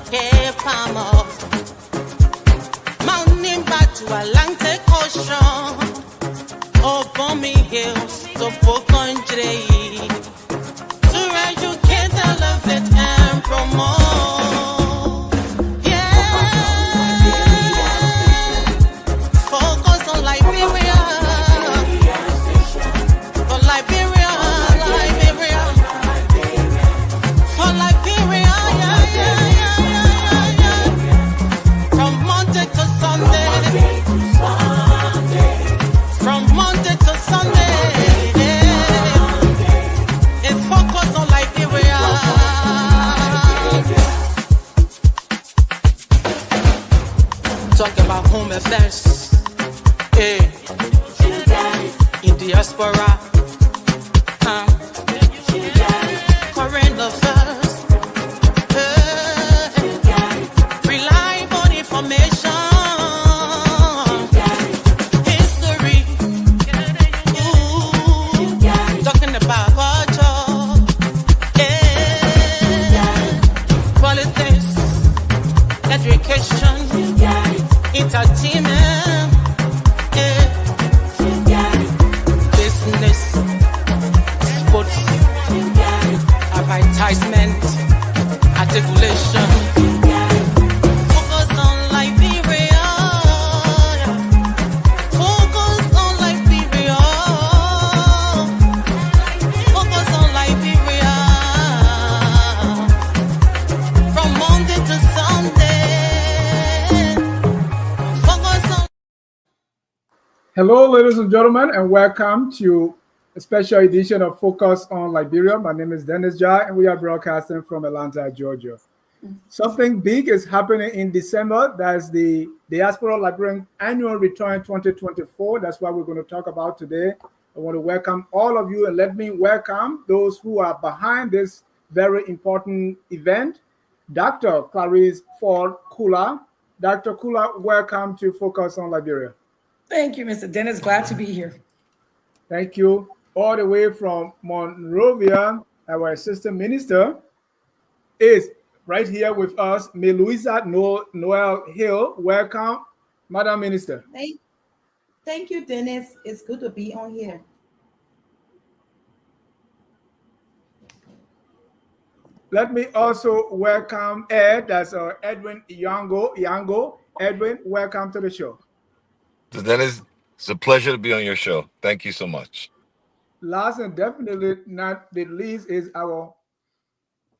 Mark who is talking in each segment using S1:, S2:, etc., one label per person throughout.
S1: Kepamos, mountain back to Atlantic Ocean, upon me hills to Pocondre, to educate, elevate, and promote. Yeah, focus on Liberia, for Liberia, Liberia, for Liberia. From Monday to Sunday, it's focused on Liberia. Talk about home affairs, in diaspora, current affairs, reliable information. Entertainment, business, sports, advertisement, articulation. Focus on Liberia. Focus on Liberia. Focus on Liberia. From Monday to Sunday.
S2: Hello, ladies and gentlemen, and welcome to a special edition of Focus on Liberia. My name is Dennis Jai, and we are broadcasting from Atlanta, Georgia. Something big is happening in December. That's the Diaspora Liberian Annual Return 2024. That's what we're going to talk about today. I want to welcome all of you, and let me welcome those who are behind this very important event. Dr. Clarice Ford-Kulah. Dr. Kulah, welcome to Focus on Liberia.
S3: Thank you, Mr. Dennis. Glad to be here.
S2: Thank you. All the way from Monrovia, our assistant minister is right here with us, Maylousia Noel Hill. Welcome, Madam Minister.
S4: Thank you, Dennis. It's good to be on here.
S2: Let me also welcome Ed. That's Edwin Yango. Edwin, welcome to the show.
S5: Dennis, it's a pleasure to be on your show. Thank you so much.
S2: Last and definitely not the least is our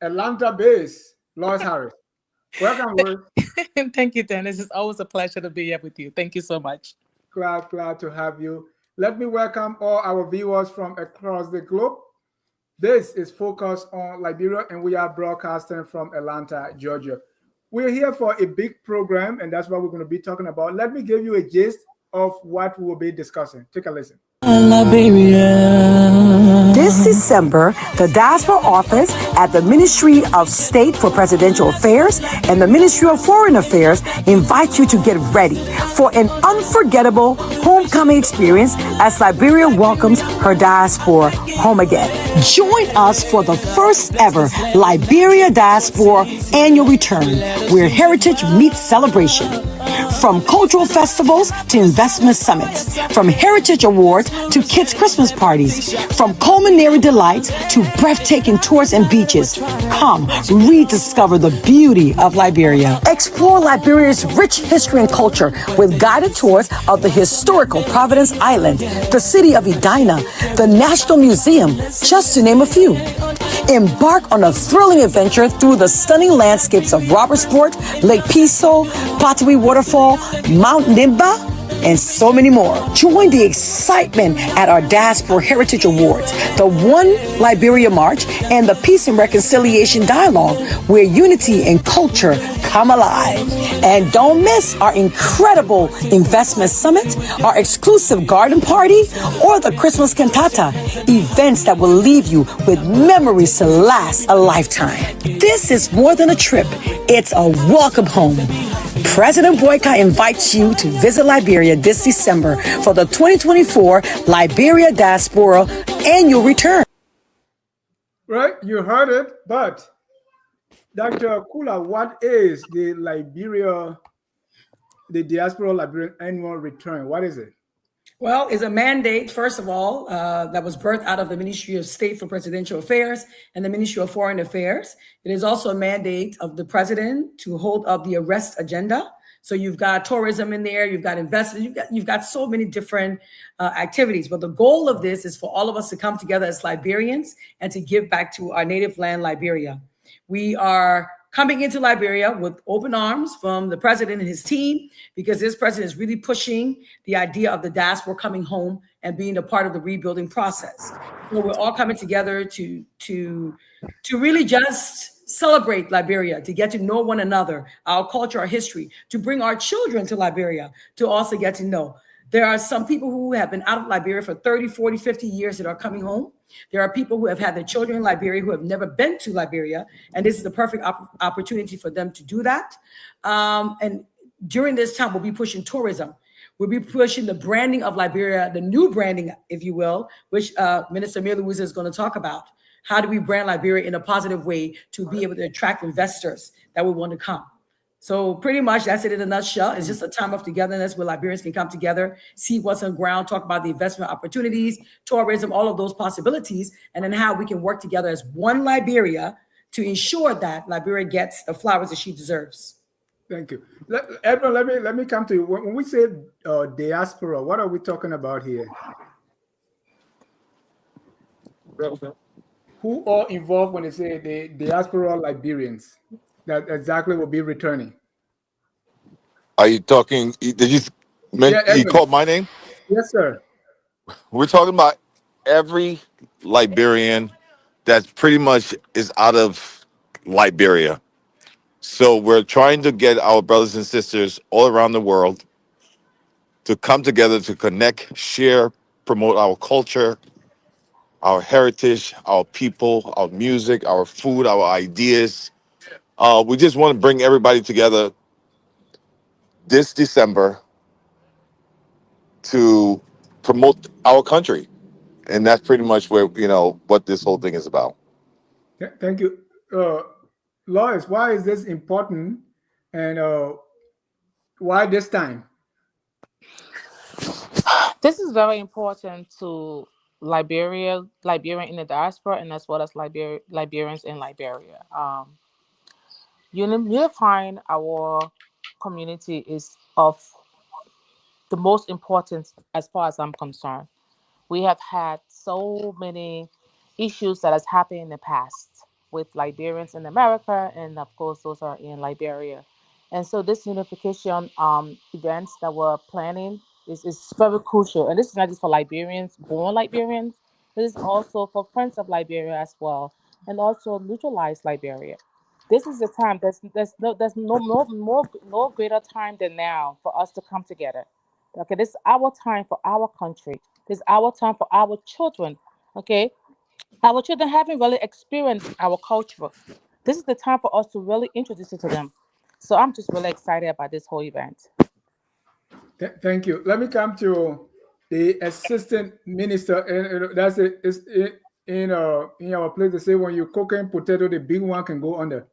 S2: Atlanta-based Lois Harris. Welcome, Lois.
S3: Thank you, Dennis. It's always a pleasure to be here with you. Thank you so much.
S2: Glad to have you. Let me welcome all our viewers from across the globe. This is Focus on Liberia, and we are broadcasting from Atlanta, Georgia. We're here for a big program, and that's what we're going to be talking about. Let me give you a gist of what we will be discussing. Take a listen.
S6: Liberia. This December, the Diaspora Office at the Ministry of State for Presidential Affairs and the Ministry of Foreign Affairs invite you to get ready for an unforgettable homecoming experience as Liberia welcomes her diaspora home again. Join us for the first ever Liberia Diaspora Annual Return, where heritage meets celebration. From cultural festivals to investment summits, from heritage awards to kids' Christmas parties, from culinary delights to breathtaking tours and beaches. Come rediscover the beauty of Liberia. Explore Liberia's rich history and culture with guided tours of the historical Providence Island, the city of Edina, the National Museum, just to name a few. Embark on a thrilling adventure through the stunning landscapes of Robertsport, Lake Piso, Potawatomi Waterfall, Mount Nimba, and so many more. Join the excitement at our Diaspora Heritage Awards, the One Liberia March, and the Peace and Reconciliation Dialogue, where unity and culture come alive. And don't miss our incredible investment summit, our exclusive garden party, or the Christmas cantata, events that will leave you with memories to last a lifetime. This is more than a trip, it's a welcome home. President Boyka invites you to visit Liberia this December for the 2024 Liberia Diaspora Annual Return.
S2: Right, you heard it, but Dr. Kula, what is the Diaspora Liberian annual return? What is it?
S6: Well, it's a mandate, first of all, that was birthed out of the Ministry of State for Presidential Affairs and the Ministry of Foreign Affairs. It is also a mandate of the president to hold up the arrest agenda. So you've got tourism in there, you've got investment, you've got so many different activities. But the goal of this is for all of us to come together as Liberians and to give back to our native land, Liberia. We are coming into Liberia with open arms from the president and his team, because this president is really pushing the idea of the diaspora coming home and being a part of the rebuilding process. So we're all coming together to really just celebrate Liberia, to get to know one another, our culture, our history, to bring our children to Liberia, to also get to know. There are some people who have been out of Liberia for 30, 40, 50 years that are coming home. There are people who have had their children in Liberia who have never been to Liberia, and this is the perfect opportunity for them to do that. And during this time, we'll be pushing tourism. We'll be pushing the branding of Liberia, the new branding, if you will, which Minister Maylousia is going to talk about. How do we brand Liberia in a positive way to be able to attract investors that will want to come? So pretty much that's it in a nutshell. It's just a time of togetherness where Liberians can come together, see what's on ground, talk about the investment opportunities, tourism, all of those possibilities, and then how we can work together as one Liberia to ensure that Liberia gets the flowers that she deserves.
S2: Thank you. Edwin, let me come to you. When we say diaspora, what are we talking about here? Who are involved when they say the diaspora Liberians that exactly will be returning?
S5: Are you talking? Did you
S2: Yeah,
S5: you
S2: Edwin.
S5: call my name?
S2: Yes, sir.
S5: We're talking about every Liberian that pretty much is out of Liberia. So we're trying to get our brothers and sisters all around the world to come together to connect, share, promote our culture, our heritage, our people, our music, our food, our ideas. We just want to bring everybody together this December to promote our country. And that's pretty much where, what this whole thing is about.
S2: Thank you. Lois, why is this important, and why this time?
S3: This is very important to Liberian in the diaspora, and as well as Liberians in Liberia. Unifying our community is of the most importance as far as I'm concerned. We have had so many issues that has happened in the past with Liberians in America, and of course those are in Liberia. And so this unification events that we're planning is very crucial. And this is not just for Liberians, born Liberians, this is also for friends of Liberia as well, and also neutralize Liberia. This is the time. There's no greater time than now for us to come together. Okay, this is our time for our country. This is our time for our children. Okay, our children haven't really experienced our culture. This is the time for us to really introduce it to them. So I'm just really excited about this whole event.
S2: Thank you. Let me come to the assistant minister, and that's it. It's in our place. They say when you cooking potato, the big one can go under.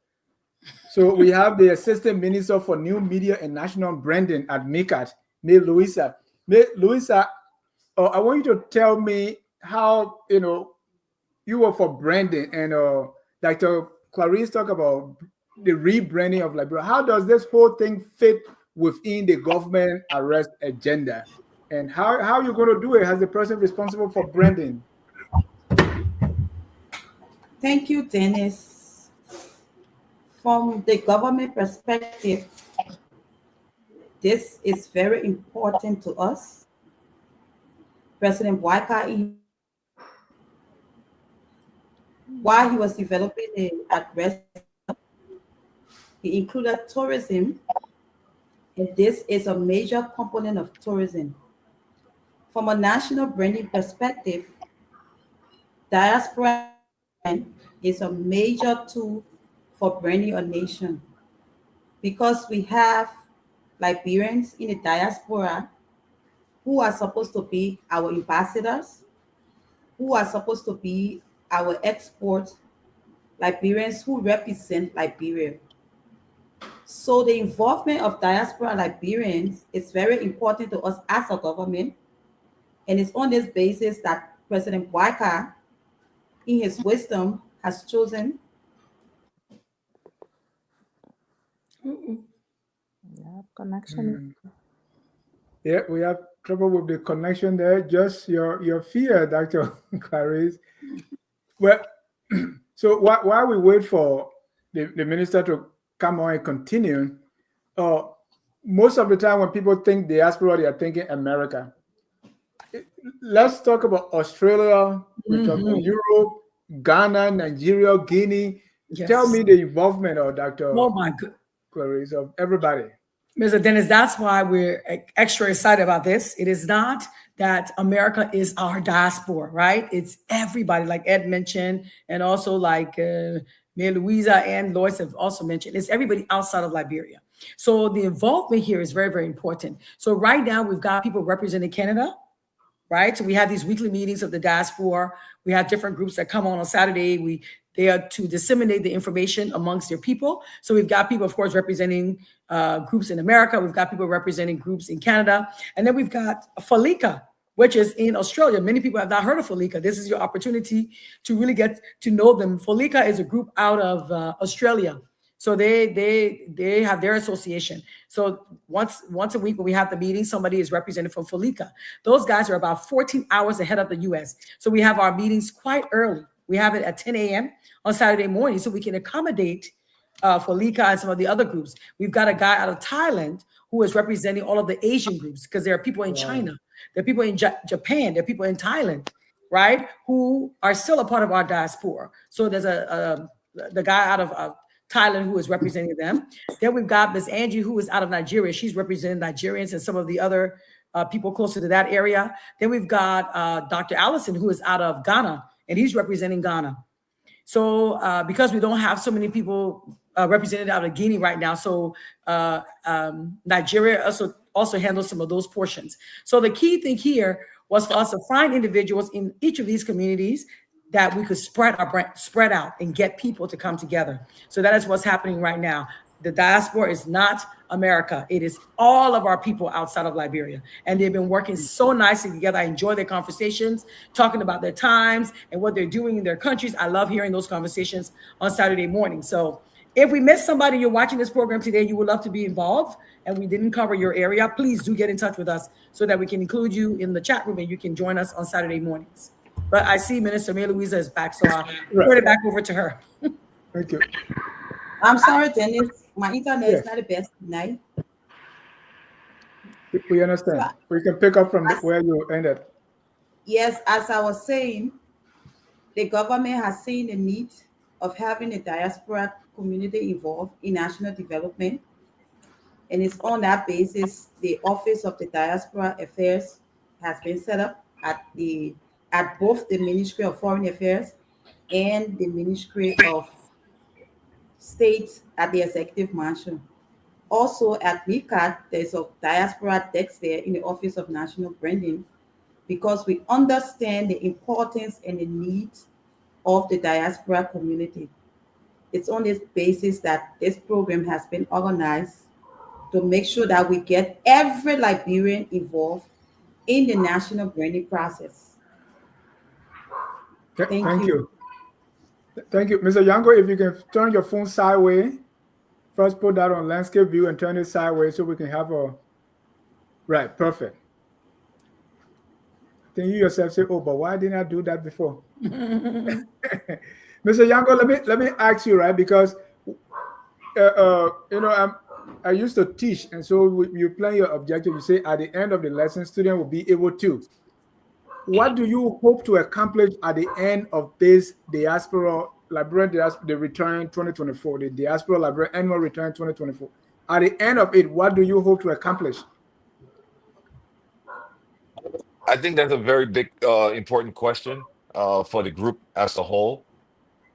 S2: So we have the assistant minister for new media and national branding at MICAT, Maylousia. Maylousia, I want you to tell me how you were for branding, and Dr. Clarice talked about the rebranding of Liberia. How does this whole thing fit within the government arrest agenda, and how are you going to do it as the person responsible for branding?
S4: Thank you, Dennis. From the government perspective, this is very important to us. President Waika, while he was developing the address, he included tourism, and this is a major component of tourism. From a national branding perspective, diaspora is a major tool for branding a nation, because we have Liberians in the diaspora who are supposed to be our ambassadors, who are supposed to be our export Liberians who represent Liberia. So the involvement of diaspora Liberians is very important to us as a government, and it's on this basis that President Waika, in his wisdom, has chosen.
S3: Yeah, connection.
S2: Yeah, we have trouble with the connection there. Just your fear, Dr. Clarice. Well, so while we wait for the minister to come on and continue, uh, most of the time when people think diaspora, they are thinking America. Let's talk about Australia. We talk about Europe, Ghana, Nigeria, Guinea.
S6: Yes.
S2: Tell me the involvement of Dr.
S6: Oh my God.
S2: Clarice, of everybody.
S6: Mr. Dennis, that's why we're extra excited about this. It is not that America is our diaspora, right? It's everybody, like Ed mentioned, and also like Maylousia and Lois have also mentioned. It's everybody outside of Liberia. So the involvement here is very, very important. So right now we've got people representing Canada, right? So we have these weekly meetings of the diaspora. We have different groups that come on Saturday. They are to disseminate the information amongst their people. So we've got people, of course, representing groups in America. We've got people representing groups in Canada. And then we've got Ford-Kulah, which is in Australia. Many people have not heard of Ford-Kulah. This is your opportunity to really get to know them. Ford-Kulah is a group out of Australia. So they have their association. So once a week when we have the meeting, somebody is represented from Ford-Kulah. Those guys are about 14 hours ahead of the US. So we have our meetings quite early. We have it at 10 a.m. on Saturday morning so we can accommodate Ford-Kulah and some of the other groups. We've got a guy out of Thailand who is representing all of the Asian groups because there are people in China, there are people in Japan, there are people in Thailand, right, who are still a part of our diaspora. So there's the guy out of Thailand who is representing them. Then we've got Miss Angie who is out of Nigeria. She's representing Nigerians and some of the other people closer to that area. Then we've got Dr. Allison who is out of Ghana, and he's representing Ghana. So because we don't have so many people represented out of Guinea right now, so Nigeria also handles some of those portions. So the key thing here was for us to find individuals in each of these communities that we could spread out and get people to come together. So that is what's happening right now. The diaspora is not America. It is all of our people outside of Liberia. And they've been working so nicely together. I enjoy their conversations, talking about their times and what they're doing in their countries. I love hearing those conversations on Saturday morning. So if we missed somebody, you're watching this program today, you would love to be involved, and we didn't cover your area, please do get in touch with us so that we can include you in the chat room and you can join us on Saturday mornings. But I see Minister Maylousia is back, so I'll turn it back over to her.
S2: Thank you.
S4: I'm sorry, Dennis. My internet is not the best tonight.
S2: We understand. We can pick up from where you ended.
S4: Yes, as I was saying, the government has seen the need of having a diaspora community involved in national development. And it's on that basis, the Office of the Diaspora Affairs has been set up at both the Ministry of Foreign Affairs and the Ministry of State at the Executive Mansion. Also at MICAD, there's a diaspora desk there in the Office of National Branding, because we understand the importance and the needs of the diaspora community. It's on this basis that this program has been organized to make sure that we get every Liberian involved in the national branding process. Thank you.
S2: Thank you. Mr. Yango, if you can turn your phone sideways, first put that on landscape view and turn it sideways so we can have a, right, perfect. Then you yourself say, oh, but why didn't I do that before? Mr. Yango, let me ask you, right, because, I used to teach, and so you plan your objective, you say at the end of the lesson, student will be able to. What do you hope to accomplish at the end of this Diaspora Liberian the return 2024, the Diaspora Liberian annual return 2024? At the end of it, what do you hope to accomplish?
S5: I think that's a very big, important question for the group as a whole.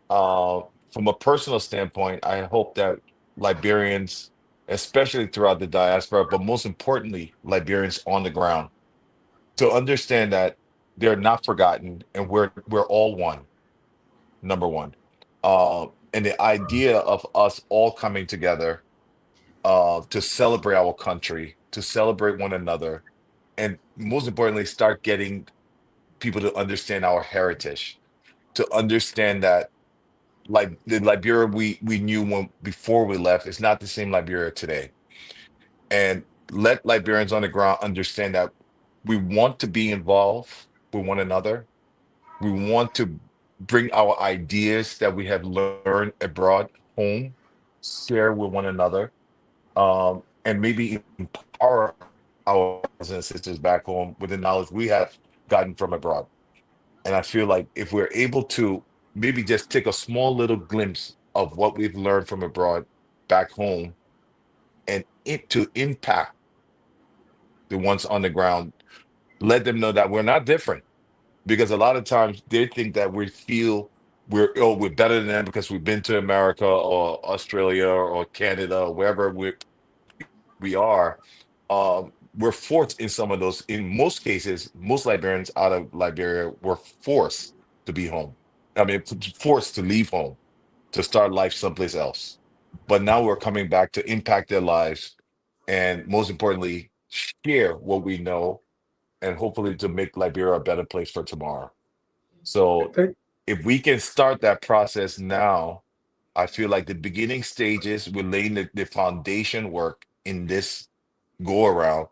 S5: From a personal standpoint, I hope that Liberians, especially throughout the diaspora, but most importantly, Liberians on the ground, to understand that they're not forgotten and we're all one. Number one. and the idea of us all coming together to celebrate our country, to celebrate one another, and most importantly, start getting people to understand our heritage, to understand that like the Liberia we knew when before we left is not the same Liberia today. And let Liberians on the ground understand that we want to be involved with one another. We want to bring our ideas that we have learned abroad home, share with one another, and maybe empower our brothers and sisters back home with the knowledge we have gotten from abroad. And I feel like if we're able to maybe just take a small little glimpse of what we've learned from abroad back home and it to impact the ones on the ground, let them know that we're not different. Because a lot of times they think that we feel we're better than them because we've been to America or Australia or Canada or wherever we are. We're forced in some of those. In most cases, most Liberians out of Liberia were forced to be home. I mean, forced to leave home to start life someplace else. But now we're coming back to impact their lives and most importantly, share what we know and hopefully to make Liberia a better place for tomorrow. So
S2: Thank,
S5: if we can start that process now, I feel like the beginning stages, we're laying the foundation work in this go around.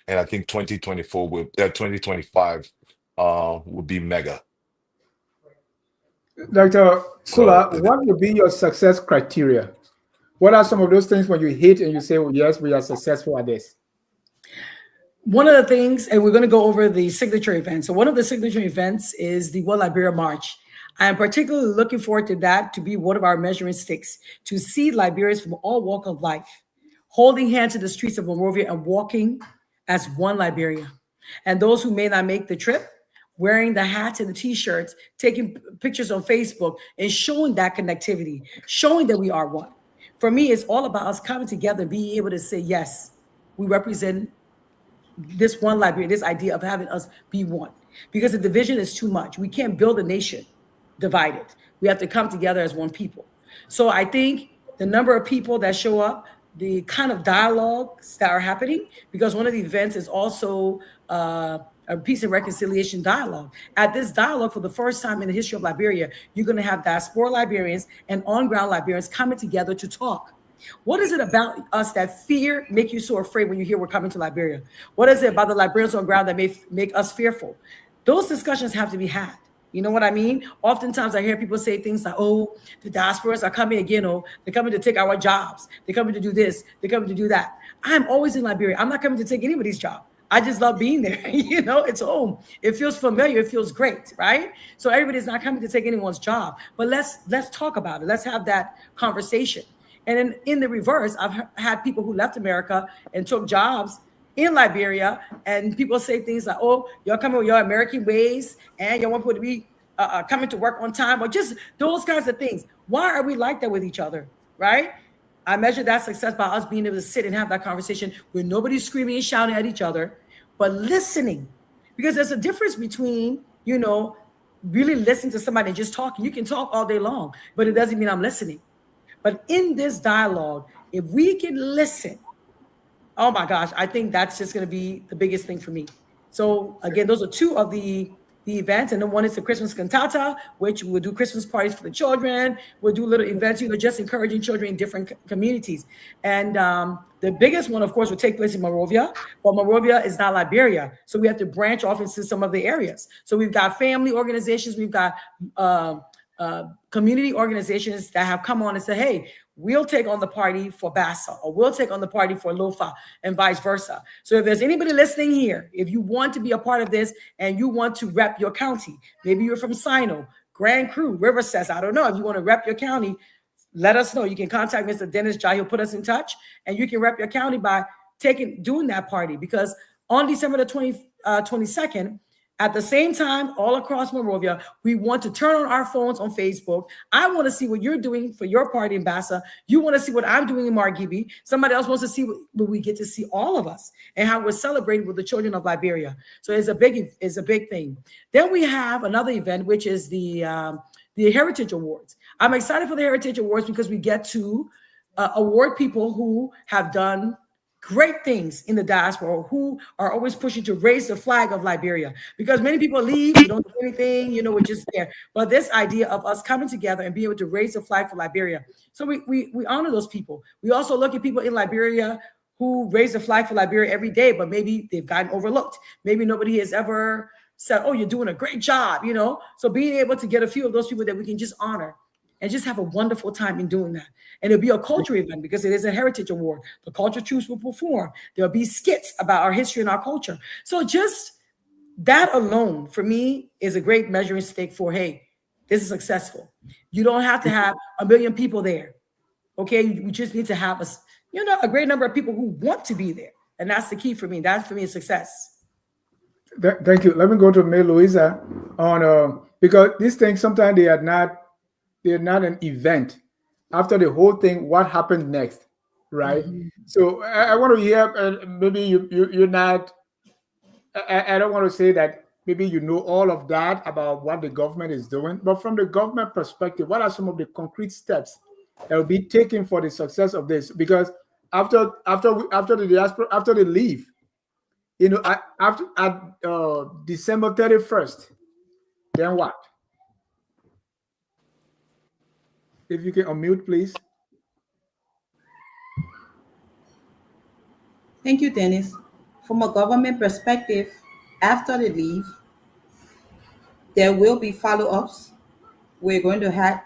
S5: And I think 2024 will 2025 will be mega.
S2: Dr.
S5: So
S2: Kula, what would be your success criteria? What are some of those things when you hit and you say, well, yes, we are successful at this?
S7: One of the things, and we're going to go over the signature events. So one of the signature events is the World Liberia March. I am particularly looking forward to that to be one of our measuring sticks, to see Liberians from all walks of life holding hands in the streets of Monrovia and walking as one Liberia. And those who may not make the trip, wearing the hats and the t-shirts, taking pictures on Facebook and showing that connectivity, showing that we are one. For me, it's all about us coming together and being able to say, yes, we represent this one Liberia, this idea of having us be one, because the division is too much. We can't build a nation divided. We have to come together as one people. So I think the number of people that show up, the kind of dialogues that are happening, because one of the events is also a peace and reconciliation dialogue. At this dialogue, for the first time in the history of Liberia, you're going to have Diaspora Liberians and on-ground Liberians coming together to talk. What is it about us that fear make you so afraid when you hear we're coming to Liberia? What is it about the Liberians on ground that may make us fearful? Those discussions have to be had. You know what I mean? Oftentimes I hear people say things like, oh, the diasporas are coming again, or they're coming to take our jobs. They're coming to do this. They're coming to do that. I'm always in Liberia. I'm not coming to take anybody's job. I just love being there. You know, it's home. It feels familiar. It feels great, right? So everybody's not coming to take anyone's job. But let's talk about it. Let's have that conversation. And then in the reverse, I've had people who left America and took jobs in Liberia, and people say things like, oh, y'all coming with your American ways, and y'all want people to be coming to work on time, or just those kinds of things. Why are we like that with each other, right? I measure that success by us being able to sit and have that conversation where nobody's screaming and shouting at each other, but listening. Because there's a difference between, you know, really listening to somebody and just talking. You can talk all day long, but it doesn't mean I'm listening. But in this dialogue, if we can listen, oh my gosh, I think that's just going to be the biggest thing for me. So again, those are two of the events. And then one is the Christmas cantata, which we'll do Christmas parties for the children. We'll do little events, you know, just encouraging children in different communities. And the biggest one, of course, will take place in Monrovia, but Monrovia is not Liberia. So we have to branch off into some of the areas. So we've got family organizations, we've got community organizations that have come on and said, hey, we'll take on the party for Bassa, or we'll take on the party for Lofa, and vice versa. So if there's anybody listening here, if you want to be a part of this and you want to rep your county, maybe you're from Sando, Grand Cru, Riverside, I don't know, if you want to rep your county, let us know. You can contact Mr. Dennis Jai, he'll put us in touch, and you can rep your county by doing that party, because on December the 22nd, at the same time, all across Monrovia, we want to turn on our phones on Facebook. I want to see what you're doing for your party in Bassa. You want to see what I'm doing in Margibi. Somebody else wants to see what we get to see all of us and how we're celebrating with the children of Liberia. So it's a big thing. Then we have another event, which is the Heritage Awards. I'm excited for the Heritage Awards because we get to award people who have done great things in the diaspora, who are always pushing to raise the flag of Liberia. Because many people leave, we don't do anything, we're just there. But this idea of us coming together and being able to raise the flag for Liberia. So we honor those people. We also look at people in Liberia who raise the flag for Liberia every day, but maybe they've gotten overlooked. Maybe nobody has ever said, oh, you're doing a great job, So being able to get a few of those people that we can just honor and just have a wonderful time in doing that. And it'll be a culture event because it is a heritage award. The culture troops will perform. There'll be skits about our history and our culture. So just that alone for me is a great measuring stick for, hey, this is successful. You don't have to have 1 million people there. Okay. We just need to have a great number of people who want to be there. And that's the key for me. That's for me a success.
S2: Thank you. Let me go to Maylousia on because these things sometimes they're not an event. After the whole thing, what happened next, right?
S7: Mm-hmm.
S2: So I want to hear. Maybe you're not. I don't want to say that maybe you know all of that about what the government is doing, but from the government perspective, what are some of the concrete steps that will be taken for the success of this? Because after the diaspora, after they leave, after at December 31st, then what? If you can unmute, please.
S4: Thank you, Dennis. From a government perspective, after they leave, there will be follow-ups. We're going to have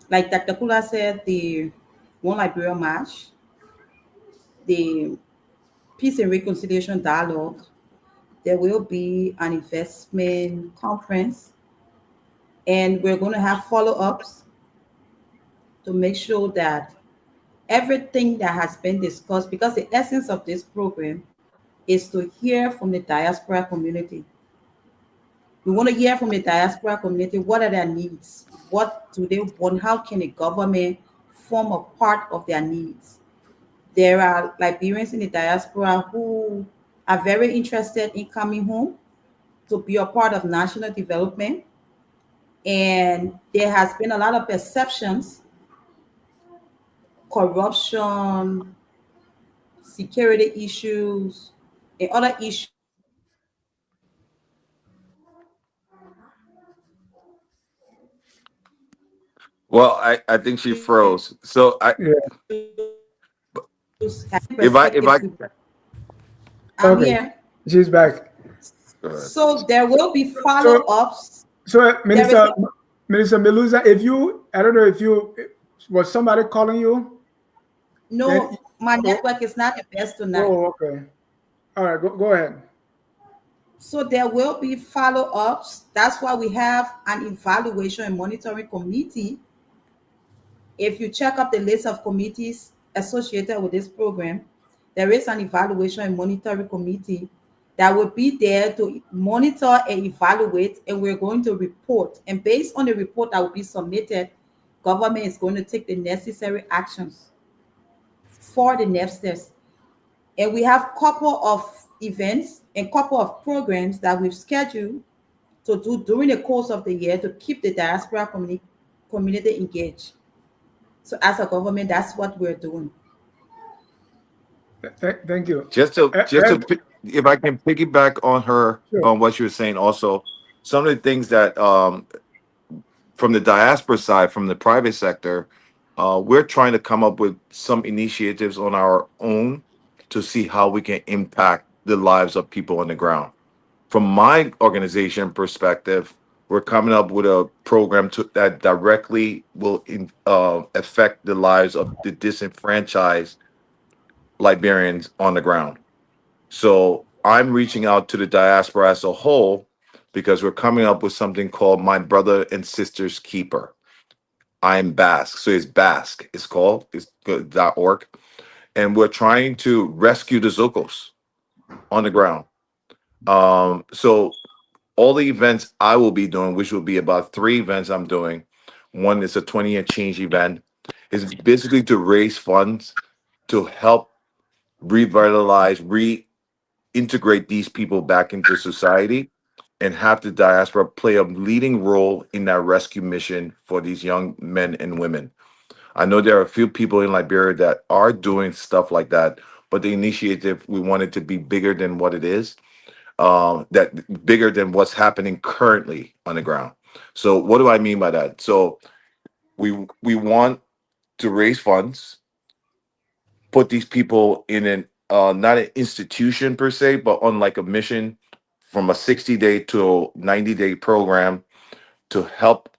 S4: like Dr. Kula said, the One Liberia March, the Peace and Reconciliation Dialogue. There will be an investment conference, and we're going to have follow-ups to make sure that everything that has been discussed, because the essence of this program is to hear from the diaspora community. We want to hear from the diaspora community, what are their needs? What do they want? How can the government form a part of their needs? There are Liberians in the diaspora who are very interested in coming home to be a part of national development. And there has been a lot of perceptions, corruption, security issues, and other issues.
S5: Well, I think she froze. So
S2: Yeah.
S5: if I
S4: I'm
S2: Okay.
S4: here.
S2: She's back.
S5: go ahead.
S4: So there will be follow-ups.
S2: So,
S4: There is
S2: Minister Maylousia, I don't know if was somebody calling you?
S4: no,
S2: Then-
S4: my network is not the best tonight.
S2: Oh, okay. All right, go ahead.
S4: So there will be follow-ups. That's why we have an evaluation and monitoring committee. If you check up the list of committees associated with this program, there is an evaluation and monitoring committee that will be there to monitor and evaluate, and we're going to report. And based on the report that will be submitted, government is going to take the necessary actions for the next steps. And we have a couple of events and couple of programs that we've scheduled to do during the course of the year to keep the diaspora community engaged. So as a government, that's what we're doing.
S2: Thank you.
S5: If I can piggyback on her
S2: Sure.
S5: on what she was saying, also some of the things that from the diaspora side, from the private sector, we're trying to come up with some initiatives on our own to see how we can impact the lives of people on the ground. From my organization perspective, we're coming up with a program that directly will affect the lives of the disenfranchised Liberians on the ground. So I'm reaching out to the diaspora as a whole because we're coming up with something called My Brother and Sister's Keeper. I'm Basque. So it's Basque. It's called. It's .org. And we're trying to rescue the Zocos on the ground. So all the events I will be doing, which will be about 3 events I'm doing. One is a 20-year change event. Is basically to raise funds to help revitalize, reintegrate these people back into society. and have the diaspora play a leading role in that rescue mission for these young men and women. I know there are a few people in Liberia that are doing stuff like that, but the initiative, we want it to be bigger than what it is, that bigger than what's happening currently on the ground. So what do I mean by that? So we want to raise funds, put these people in an not an institution per se, but on like a mission from a 60-day to 90-day program to help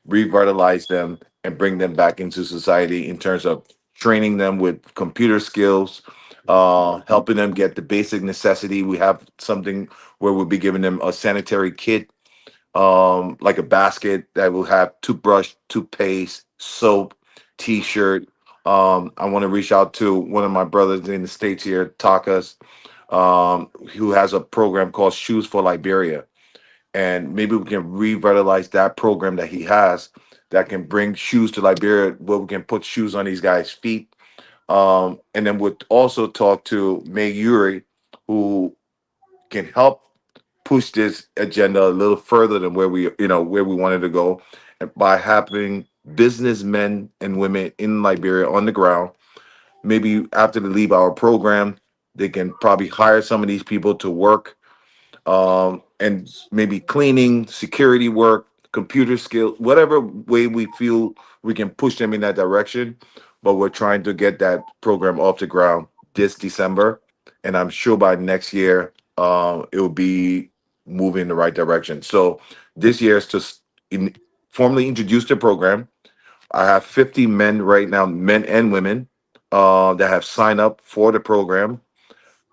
S5: revitalize them and bring them back into society in terms of training them with computer skills, helping them get the basic necessity. We have something where we'll be giving them a sanitary kit, like a basket that will have toothbrush, toothpaste, soap, t-shirt. I want to reach out to one of my brothers in the States here, Takas, who has a program called Shoes for Liberia. And maybe we can revitalize that program that he has that can bring shoes to Liberia, where we can put shoes on these guys' feet. And then we'll also talk to Maylousia, who can help push this agenda a little further than where where we wanted to go, and by having businessmen and women in Liberia on the ground. Maybe after they leave our program, they can probably hire some of these people to work, and maybe cleaning, security work, computer skill, whatever way we feel we can push them in that direction. But we're trying to get that program off the ground this December, and I'm sure by next year, it will be moving in the right direction. So this year is to formally introduce the program. I have 50 men right now, men and women, that have signed up for the program,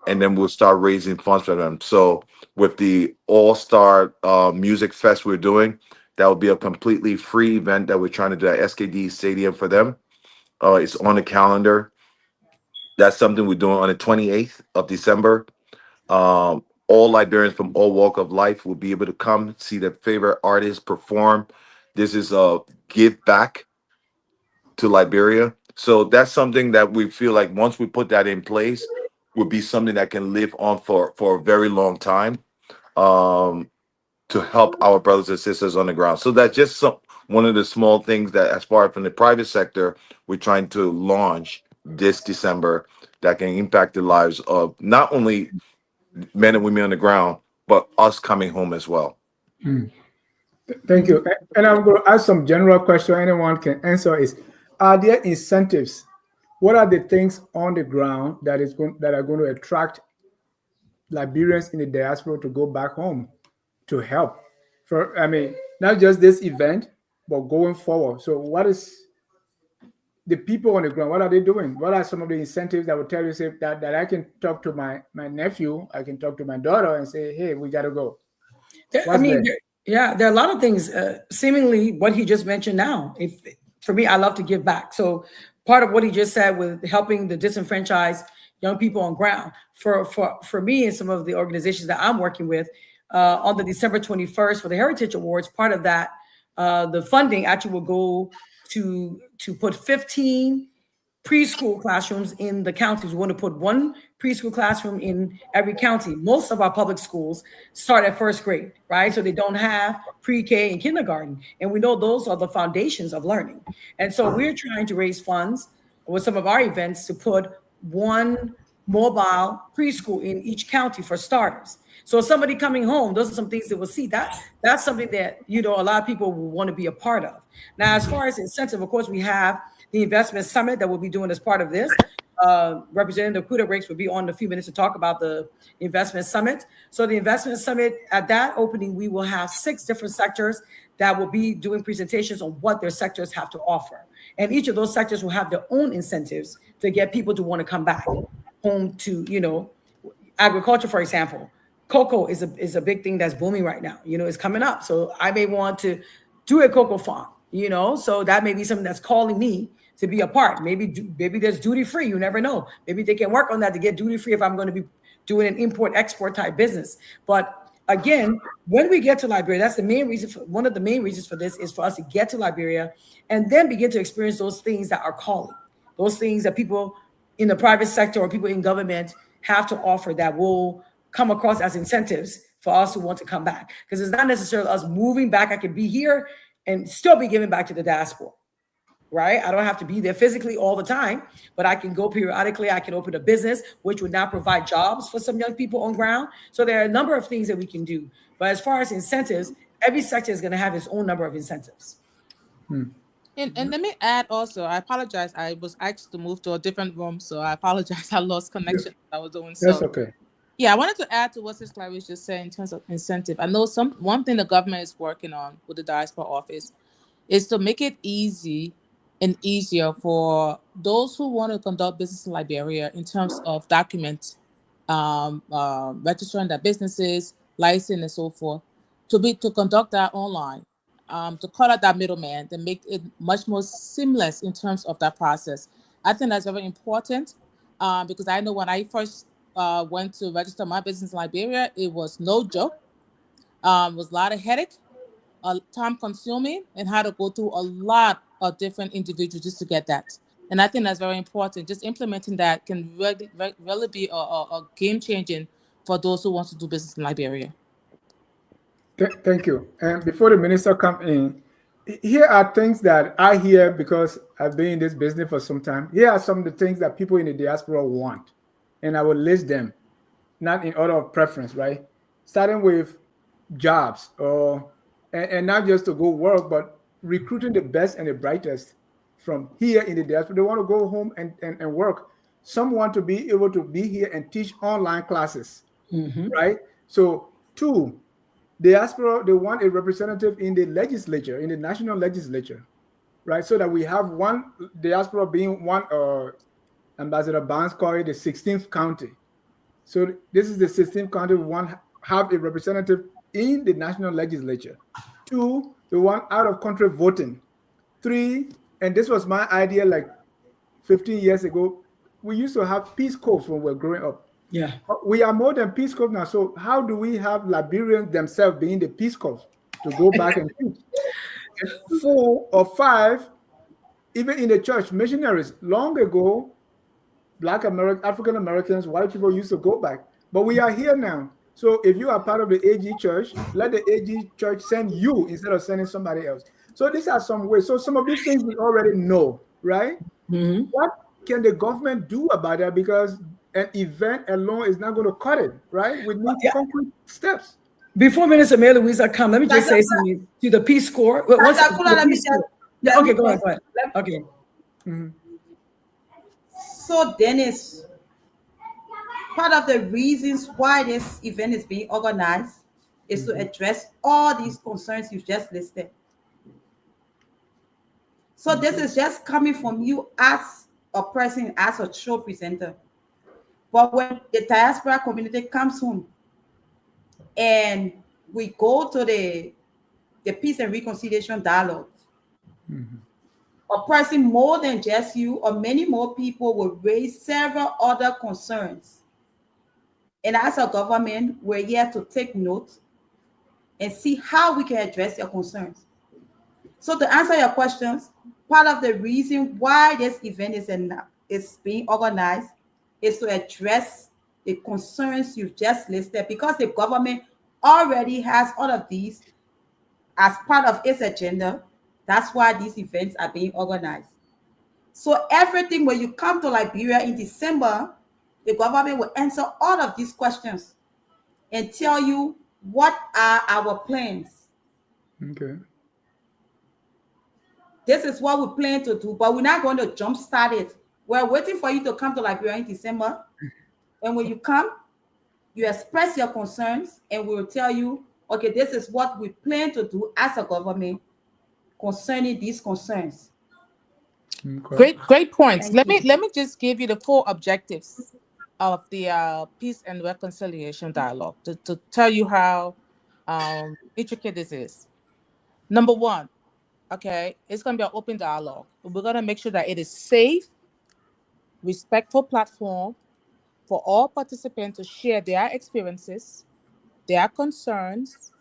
S5: and then we'll start raising funds for them. So with the All-Star Music Fest we're doing, that will be a completely free event that we're trying to do at SKD Stadium for them. It's on the calendar. That's something we're doing on the 28th of December. All Liberians from all walk of life will be able to come see their favorite artists perform. This is a give back to Liberia. So that's something that we feel like once we put that in place, will be something that can live on for a very long time, to help our brothers and sisters on the ground. So that's just one of the small things that, as far as from the private sector, we're trying to launch this December that can impact the lives of not only men and women on the ground, but us coming home as well.
S2: Thank you. And I'm going to ask some general question anyone can answer is, are there incentives? What are the things on the ground that are going to attract Liberians in the diaspora to go back home to help? Not just this event, but going forward. So what is the people on the ground, what are they doing? What are some of the incentives that will tell you say, that I can talk to my nephew, I can talk to my daughter and say, hey, we got to go?
S7: There are a lot of things, seemingly what he just mentioned now. For me, I love to give back. So part of what he just said with helping the disenfranchised young people on ground, for me and some of the organizations that I'm working with, on the December 21st for the Heritage Awards, part of that, the funding actually will go to put 15 preschool classrooms in the counties. We want to put one preschool classroom in every county. Most of our public schools start at first grade, right? So they don't have pre-K and kindergarten. And we know those are the foundations of learning. And so we're trying to raise funds with some of our events to put one mobile preschool in each county for starters. So somebody coming home, those are some things that we'll see. That's something that, a lot of people will want to be a part of. Now, as far as incentive, of course, we have the investment summit that we'll be doing as part of this. Representative Kuda Breaks will be on in a few minutes to talk about the investment summit. So the investment summit, at that opening, we will have 6 different sectors that will be doing presentations on what their sectors have to offer. And each of those sectors will have their own incentives to get people to want to come back home to, agriculture, for example. Cocoa is a big thing that's booming right now. It's coming up. So I may want to do a cocoa farm, so that may be something that's calling me to be a part. Maybe there's duty free. You never know. Maybe they can work on that to get duty free if I'm going to be doing an import export type business. But again, when we get to Liberia, that's the main reason. One of the main reasons for this is for us to get to Liberia and then begin to experience those things that are calling, those things that people in the private sector or people in government have to offer that will come across as incentives for us who want to come back. Because it's not necessarily us moving back. I can be here and still be giving back to the diaspora, right? I don't have to be there physically all the time, but I can go periodically. I can open a business, which would now provide jobs for some young people on ground. So there are a number of things that we can do. But as far as incentives, every sector is going to have its own number of incentives.
S3: And let me add also, I apologize. I was asked to move to a different room, so I apologize. I lost connection. I was doing so.
S2: That's okay.
S3: Yeah, I wanted to add to what Sis Clarice just said in terms of incentive. I know one thing the government is working on with the diaspora office is to make it easy and easier for those who want to conduct business in Liberia in terms of document, registering their businesses, license, and so forth, to conduct that online, to cut out that middleman, to make it much more seamless in terms of that process. I think that's very important because I know when I first went to register my business in Liberia, it was no joke. It was a lot of headache, time consuming, and had to go through a lot of different individuals just to get that. And I think that's very important. Just implementing that can really be a game changing for those who want to do business in Liberia.
S2: Thank you. And before the minister come in, here are things that I hear because I've been in this business for some time. Here are some of the things that people in the diaspora want, and I will list them, not in order of preference, right? Starting with jobs, and not just to go work, but recruiting the best and the brightest from here in the diaspora. They want to go home and work. Some want to be able to be here and teach online classes, right? So 2, diaspora, they want a representative in the legislature, in the national legislature, right? So that we have one diaspora being one, Ambassador Barnes called it the 16th county. So this is the 16th county. We want to have a representative in the national legislature. 2, we want out of country voting. 3, and this was my idea like 15 years ago, we used to have Peace Corps when we were growing up.
S7: Yeah.
S2: We are more than Peace Corps now. So how do we have Liberians themselves being the Peace Corps to go back and teach? 4 or 5, even in the church, missionaries, long ago, Black American, African Americans, white people used to go back. But we are here now. So if you are part of the AG church, let the AG church send you instead of sending somebody else. So these are some ways. So some of these things we already know, right? What can the government do about that? Because an event alone is not going to cut it, right? We need concrete steps.
S7: Before Minister Maylousia come, let me just say something to the Peace Corps. Yeah, okay, go ahead. Okay.
S4: So Dennis, part of the reasons why this event is being organized is to address all these concerns you've just listed. So this is just coming from you as a person, as a show presenter. But when the diaspora community comes home and we go to the Peace and Reconciliation Dialogue, a person more than just you or many more people will raise several other concerns. And as a government, we're here to take note and see how we can address your concerns. So to answer your questions, part of the reason why this event is being organized is to address the concerns you've just listed, because the government already has all of these as part of its agenda. That's why these events are being organized. So everything, when you come to Liberia in December, the government will answer all of these questions and tell you what are our plans.
S2: Okay.
S4: This is what we plan to do, but we're not going to jumpstart it. We're waiting for you to come to Liberia in December. And when you come, you express your concerns and we will tell you, okay, this is what we plan to do as a government concerning these concerns.
S2: Okay.
S3: Great points. Let me just give you the 4 objectives of the Peace and Reconciliation Dialogue to tell you how intricate this is. Number 1, okay, it's going to be an open dialogue. We're going to make sure that it is safe, respectful platform for all participants to share their experiences, their concerns,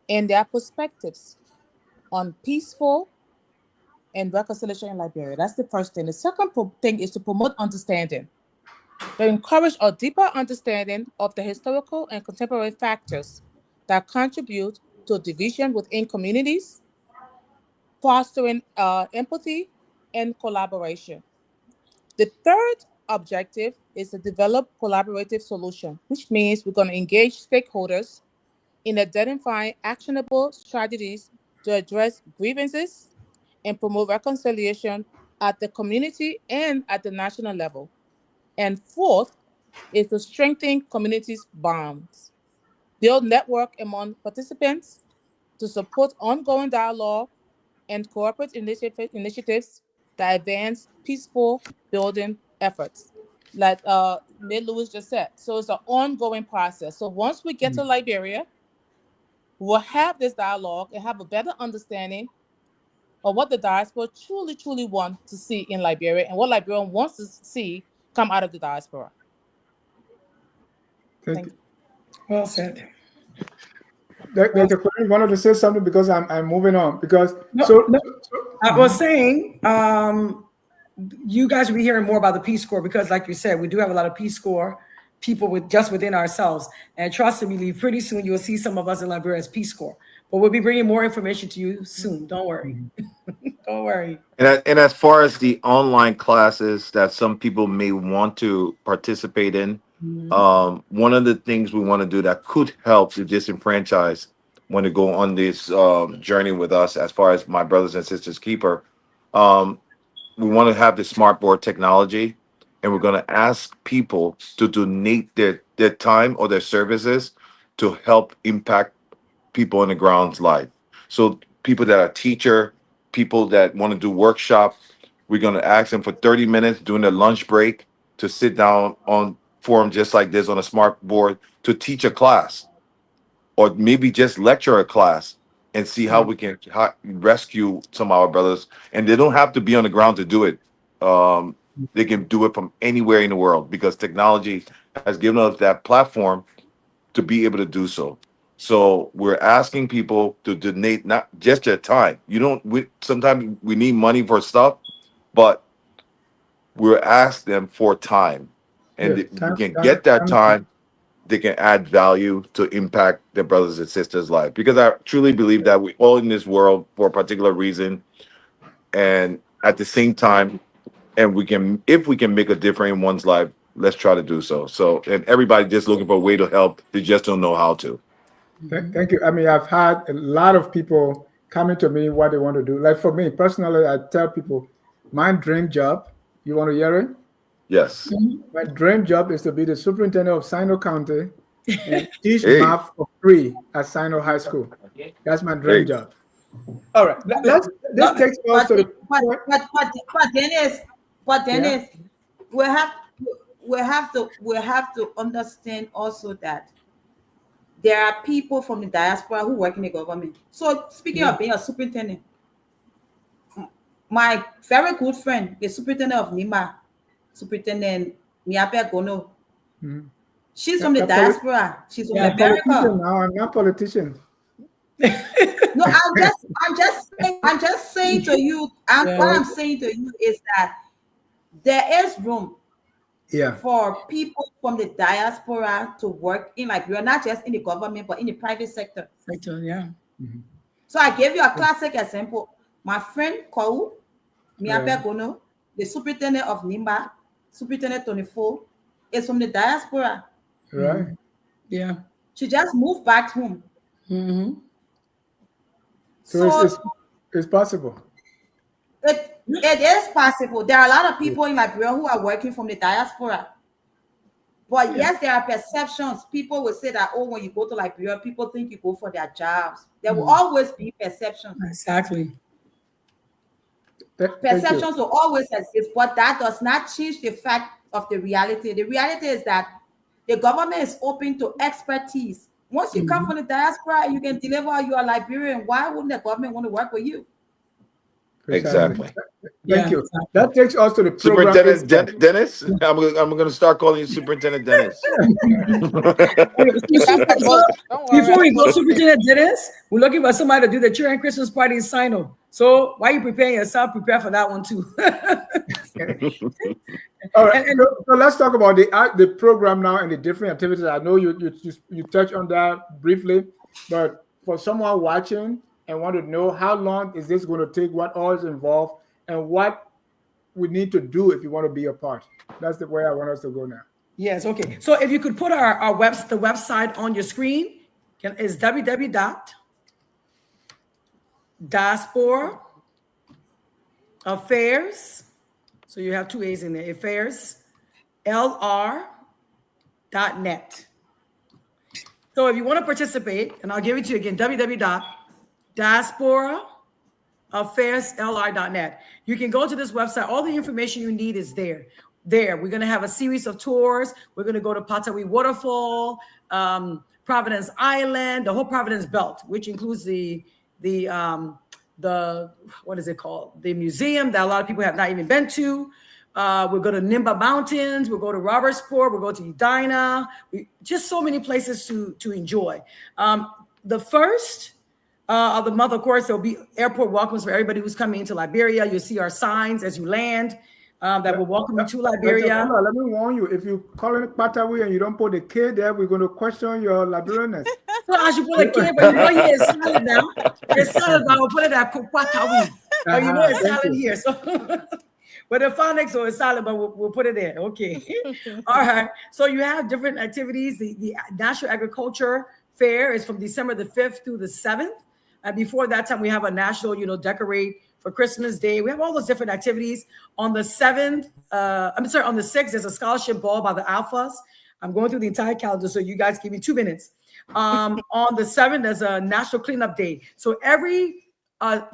S3: and their perspectives on peaceful and reconciliation in Liberia. That's the first thing. The second thing is to promote understanding, to encourage a deeper understanding of the historical and contemporary factors that contribute to division within communities, fostering empathy and collaboration. The third objective is to develop collaborative solution, which means we're going to engage stakeholders in identifying actionable strategies to address grievances and promote reconciliation at the community and at the national level. And fourth is to strengthen communities' bonds, build network among participants to support ongoing dialogue and corporate initiatives that advance peaceful building efforts. Like Maylousia just said. So it's an ongoing process. So once we get to Liberia, we'll have this dialogue and have a better understanding of what the diaspora truly want to see in Liberia and what Liberia wants to see come out of the diaspora.
S2: Thank you.
S7: Well said.
S2: Dr. Clarice wanted to say something because I'm moving on because
S7: I was saying you guys will be hearing more about the Peace Corps because, like you said, we do have a lot of Peace Corps people within ourselves. And trust me, pretty soon you will see some of us in Liberia as Peace Corps. But we'll be bringing more information to you soon. Don't worry. Don't worry.
S5: And as far as the online classes that some people may want to participate in, one of the things we want to do that could help the disenfranchised want to go on this journey with us, as far as my brothers and sisters keeper, we want to have the smart board technology, and we're going to ask people to donate their time or their services to help impact people on the ground's life. So people that are teacher, people that want to do workshop, we're going to ask them for 30 minutes during their lunch break to sit down on forum just like this on a smart board to teach a class, or maybe just lecture a class and see how we can rescue some of our brothers. And they don't have to be on the ground to do it. They can do it from anywhere in the world because technology has given us that platform to be able to do so. So we're asking people to donate not just their time. Sometimes we need money for stuff, but we're asking them for time. And we can get that time, they can add value to impact their brothers and sisters' life. Because I truly believe that we're all in this world for a particular reason. And at the same time, if we can make a difference in one's life, let's try to do so. So, and everybody just looking for a way to help, they just don't know how to.
S2: Thank you. I mean, I've had a lot of people coming to me what they want to do. Like for me personally, I tell people, my dream job, you want to hear it?
S5: Yes.
S2: My dream job is to be the superintendent of Sando County and teach math for free at Sando High School. That's my dream job. All right. This takes us to the point.
S4: But Dennis, we have to understand also that there are people from the diaspora who work in the government. So speaking of being a superintendent, my very good friend, the superintendent of Nima, Superintendent Miape Gono, she's from the diaspora. She's from America.
S2: Now I'm not a politician.
S4: No, I'm just saying to you. What I'm saying to you is that there is room for people from the diaspora to work in Liberia, not just in the government, but in the private sector. So I gave you a classic example. My friend Kou Miape Gono, the superintendent of Nimba, Superintendent 24, is from the diaspora.
S2: Right.
S7: Yeah.
S4: She just moved back home.
S2: So it's possible.
S4: It is possible. There are a lot of people in Liberia who are working from the diaspora. But yes, there are perceptions. People will say that, when you go to Liberia, people think you go for their jobs. There will always be perceptions.
S7: Exactly.
S4: Perceptions will always exist, but that does not change the fact of the reality. The reality is that the government is open to expertise. Once you come from the diaspora and you can deliver, you are Liberian, why wouldn't the government want to work with you?
S5: Exactly.
S2: Thank you. That takes us to the program.
S5: Superintendent Dennis? I'm going to start calling you Superintendent Dennis.
S7: Before we go, Superintendent Dennis, we're looking for somebody to do the cheer and Christmas party in Sino. So while you preparing yourself, prepare for that one too.
S2: All right. So let's talk about the program now and the different activities. I know you touched on that briefly. But for someone watching and want to know how long is this going to take, what all is involved, and what we need to do if you want to be a part. That's the way I want us to go now.
S7: Yes, okay. So if you could put our the website on your screen, is www.diaspora affairs. So you have two A's in there, affairs, LR.net. So if you want to participate, and I'll give it to you again, www.diasporaaffairs.lr.net. You can go to this website. All the information you need is there. We're going to have a series of tours. We're going to go to Patawi Waterfall, Providence Island, the whole Providence Belt, which includes the what is it called? The museum that a lot of people have not even been to. We'll go to Nimba Mountains. We'll go to Robertsport. We'll go to Edina. Just so many places to enjoy. The first of the month, of course, there'll be airport welcomes for everybody who's coming into Liberia. You'll see our signs as you land that will welcome you to Liberia.
S2: Let me warn you, if you call it Patawi and you don't put the K there, we're going to question your Liberianness.
S7: So I should put a K, but you know he is silent now. It's silent, but I'll put it at Patawi. But you know it's silent here. So, but the phonics so it's silent, but we'll put it there. Okay. All right. So you have different activities. The National Agriculture Fair is from December the 5th through the 7th. And before that time, we have a national, decorate for Christmas Day. We have all those different activities. On the 7th, on the 6th, there's a scholarship ball by the Alphas. I'm going through the entire calendar, so you guys give me 2 minutes. On the 7th, there's a National Cleanup Day. So every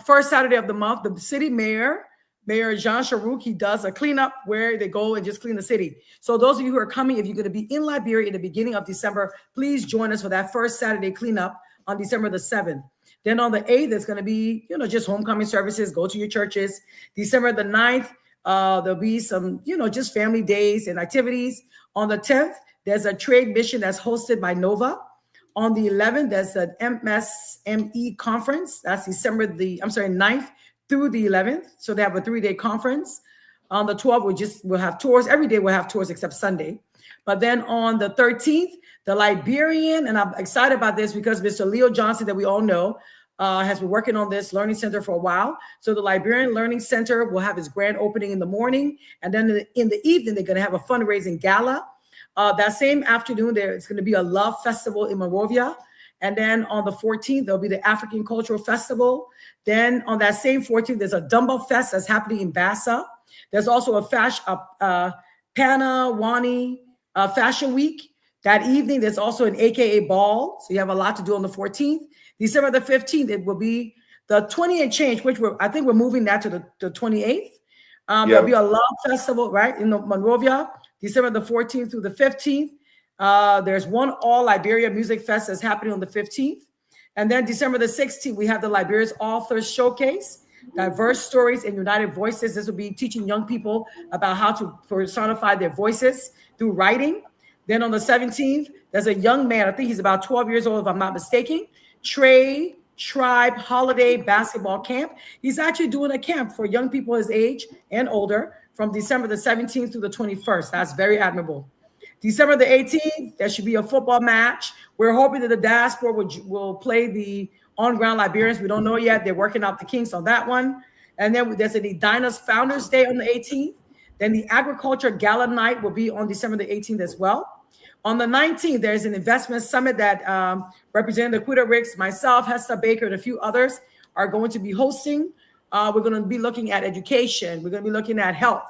S7: first Saturday of the month, the city Mayor Jean Charouk, he does a cleanup where they go and just clean the city. So those of you who are coming, if you're going to be in Liberia in the beginning of December, please join us for that first Saturday cleanup on December the 7th. Then on the 8th, it's going to be, just homecoming services. Go to your churches. December the 9th, there'll be some, just family days and activities. On the 10th, there's a trade mission that's hosted by NOVA. On the 11th, there's an MSME conference. That's December 9th through the 11th. So they have a 3-day conference. On the 12th, we'll have tours. Every day we'll have tours except Sunday. But then on the 13th, the Liberian, and I'm excited about this because Mr. Leo Johnson, that we all know, has been working on this learning center for a while. So the Liberian Learning Center will have its grand opening in the morning. And then in the evening, they're going to have a fundraising gala. That same afternoon, it's going to be a love festival in Monrovia. And then on the 14th, there'll be the African Cultural Festival. Then on that same 14th, there's a Dumbo Fest that's happening in Bassa. There's also a Panawani Fashion Week. That evening, there's also an AKA ball. So you have a lot to do on the 14th. December the 15th, it will be the 20 and change, which I think we're moving that to the 28th. There'll be a love festival, right, in Monrovia, December the 14th through the 15th. There's one All Liberia Music Fest that's happening on the 15th. And then December the 16th, we have the Liberia's Authors Showcase, Diverse Stories and United Voices. This will be teaching young people about how to personify their voices through writing. Then on the 17th, there's a young man, I think he's about 12 years old, if I'm not mistaken, Trey Tribe Holiday Basketball Camp. He's actually doing a camp for young people his age and older from December the 17th through the 21st. That's very admirable. December the 18th, there should be a football match. We're hoping that the Diaspora will play the on-ground Liberians. We don't know yet. They're working out the kinks on that one. And then there's an Edina's Founders Day on the 18th. Then the Agriculture Gala Night will be on December the 18th as well. On the 19th, there's an investment summit that Representative Quita Ricks, myself, Hester Baker, and a few others are going to be hosting. We're going to be looking at education. We're going to be looking at health.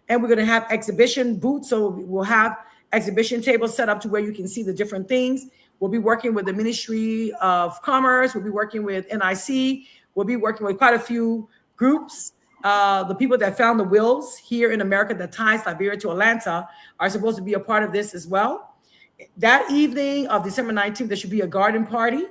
S7: And we're going to have exhibition booths. So we'll have exhibition tables set up to where you can see the different things. We'll be working with the Ministry of Commerce. We'll be working with NIC. We'll be working with quite a few groups. The people that found the wills here in America that ties Liberia to Atlanta are supposed to be a part of this as well. That evening of December 19th, there should be a garden party.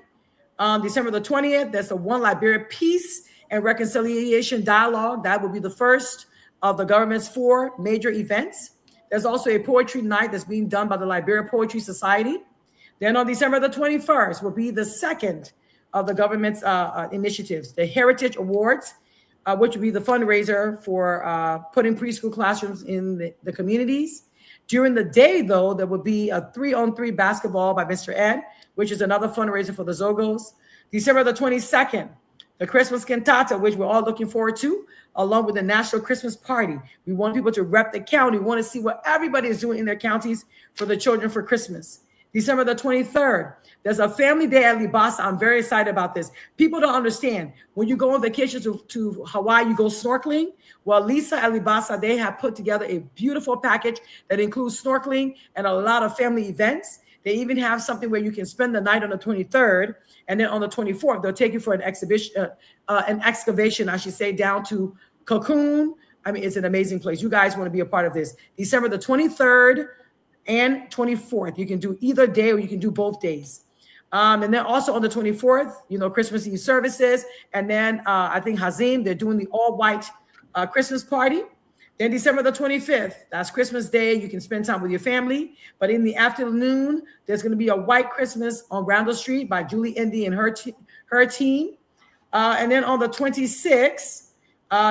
S7: December the 20th, there's a One Liberia Peace and Reconciliation Dialogue. That will be the first of the government's 4 major events. There's also a poetry night that's being done by the Liberia Poetry Society. Then on December the 21st will be the second of the government's initiatives, the Heritage Awards, which will be the fundraiser for putting preschool classrooms in the communities. During the day, though, there will be a 3-on-3 basketball by Mr. Ed, which is another fundraiser for the Zogos. December the 22nd, the Christmas cantata, which we're all looking forward to, along with the National Christmas Party. We want people to rep the county. We want to see what everybody is doing in their counties for the children for Christmas. December the 23rd, there's a family day at Libasa. I'm very excited about this. People don't understand. When you go on vacation to Hawaii, you go snorkeling. Well, Lisa at Libasa, they have put together a beautiful package that includes snorkeling and a lot of family events. They even have something where you can spend the night on the 23rd, and then on the 24th, they'll take you for an excavation, I should say, down to Cocoon. I mean, it's an amazing place. You guys want to be a part of this. December the 23rd and 24th. You can do either day or you can do both days. And then also on the 24th, Christmas Eve services. And then I think Hazim, they're doing the all-white Christmas party. Then December the 25th, that's Christmas Day. You can spend time with your family. But in the afternoon, there's going to be a white Christmas on Randall Street by Julie Indy and her team. And then on the 26th,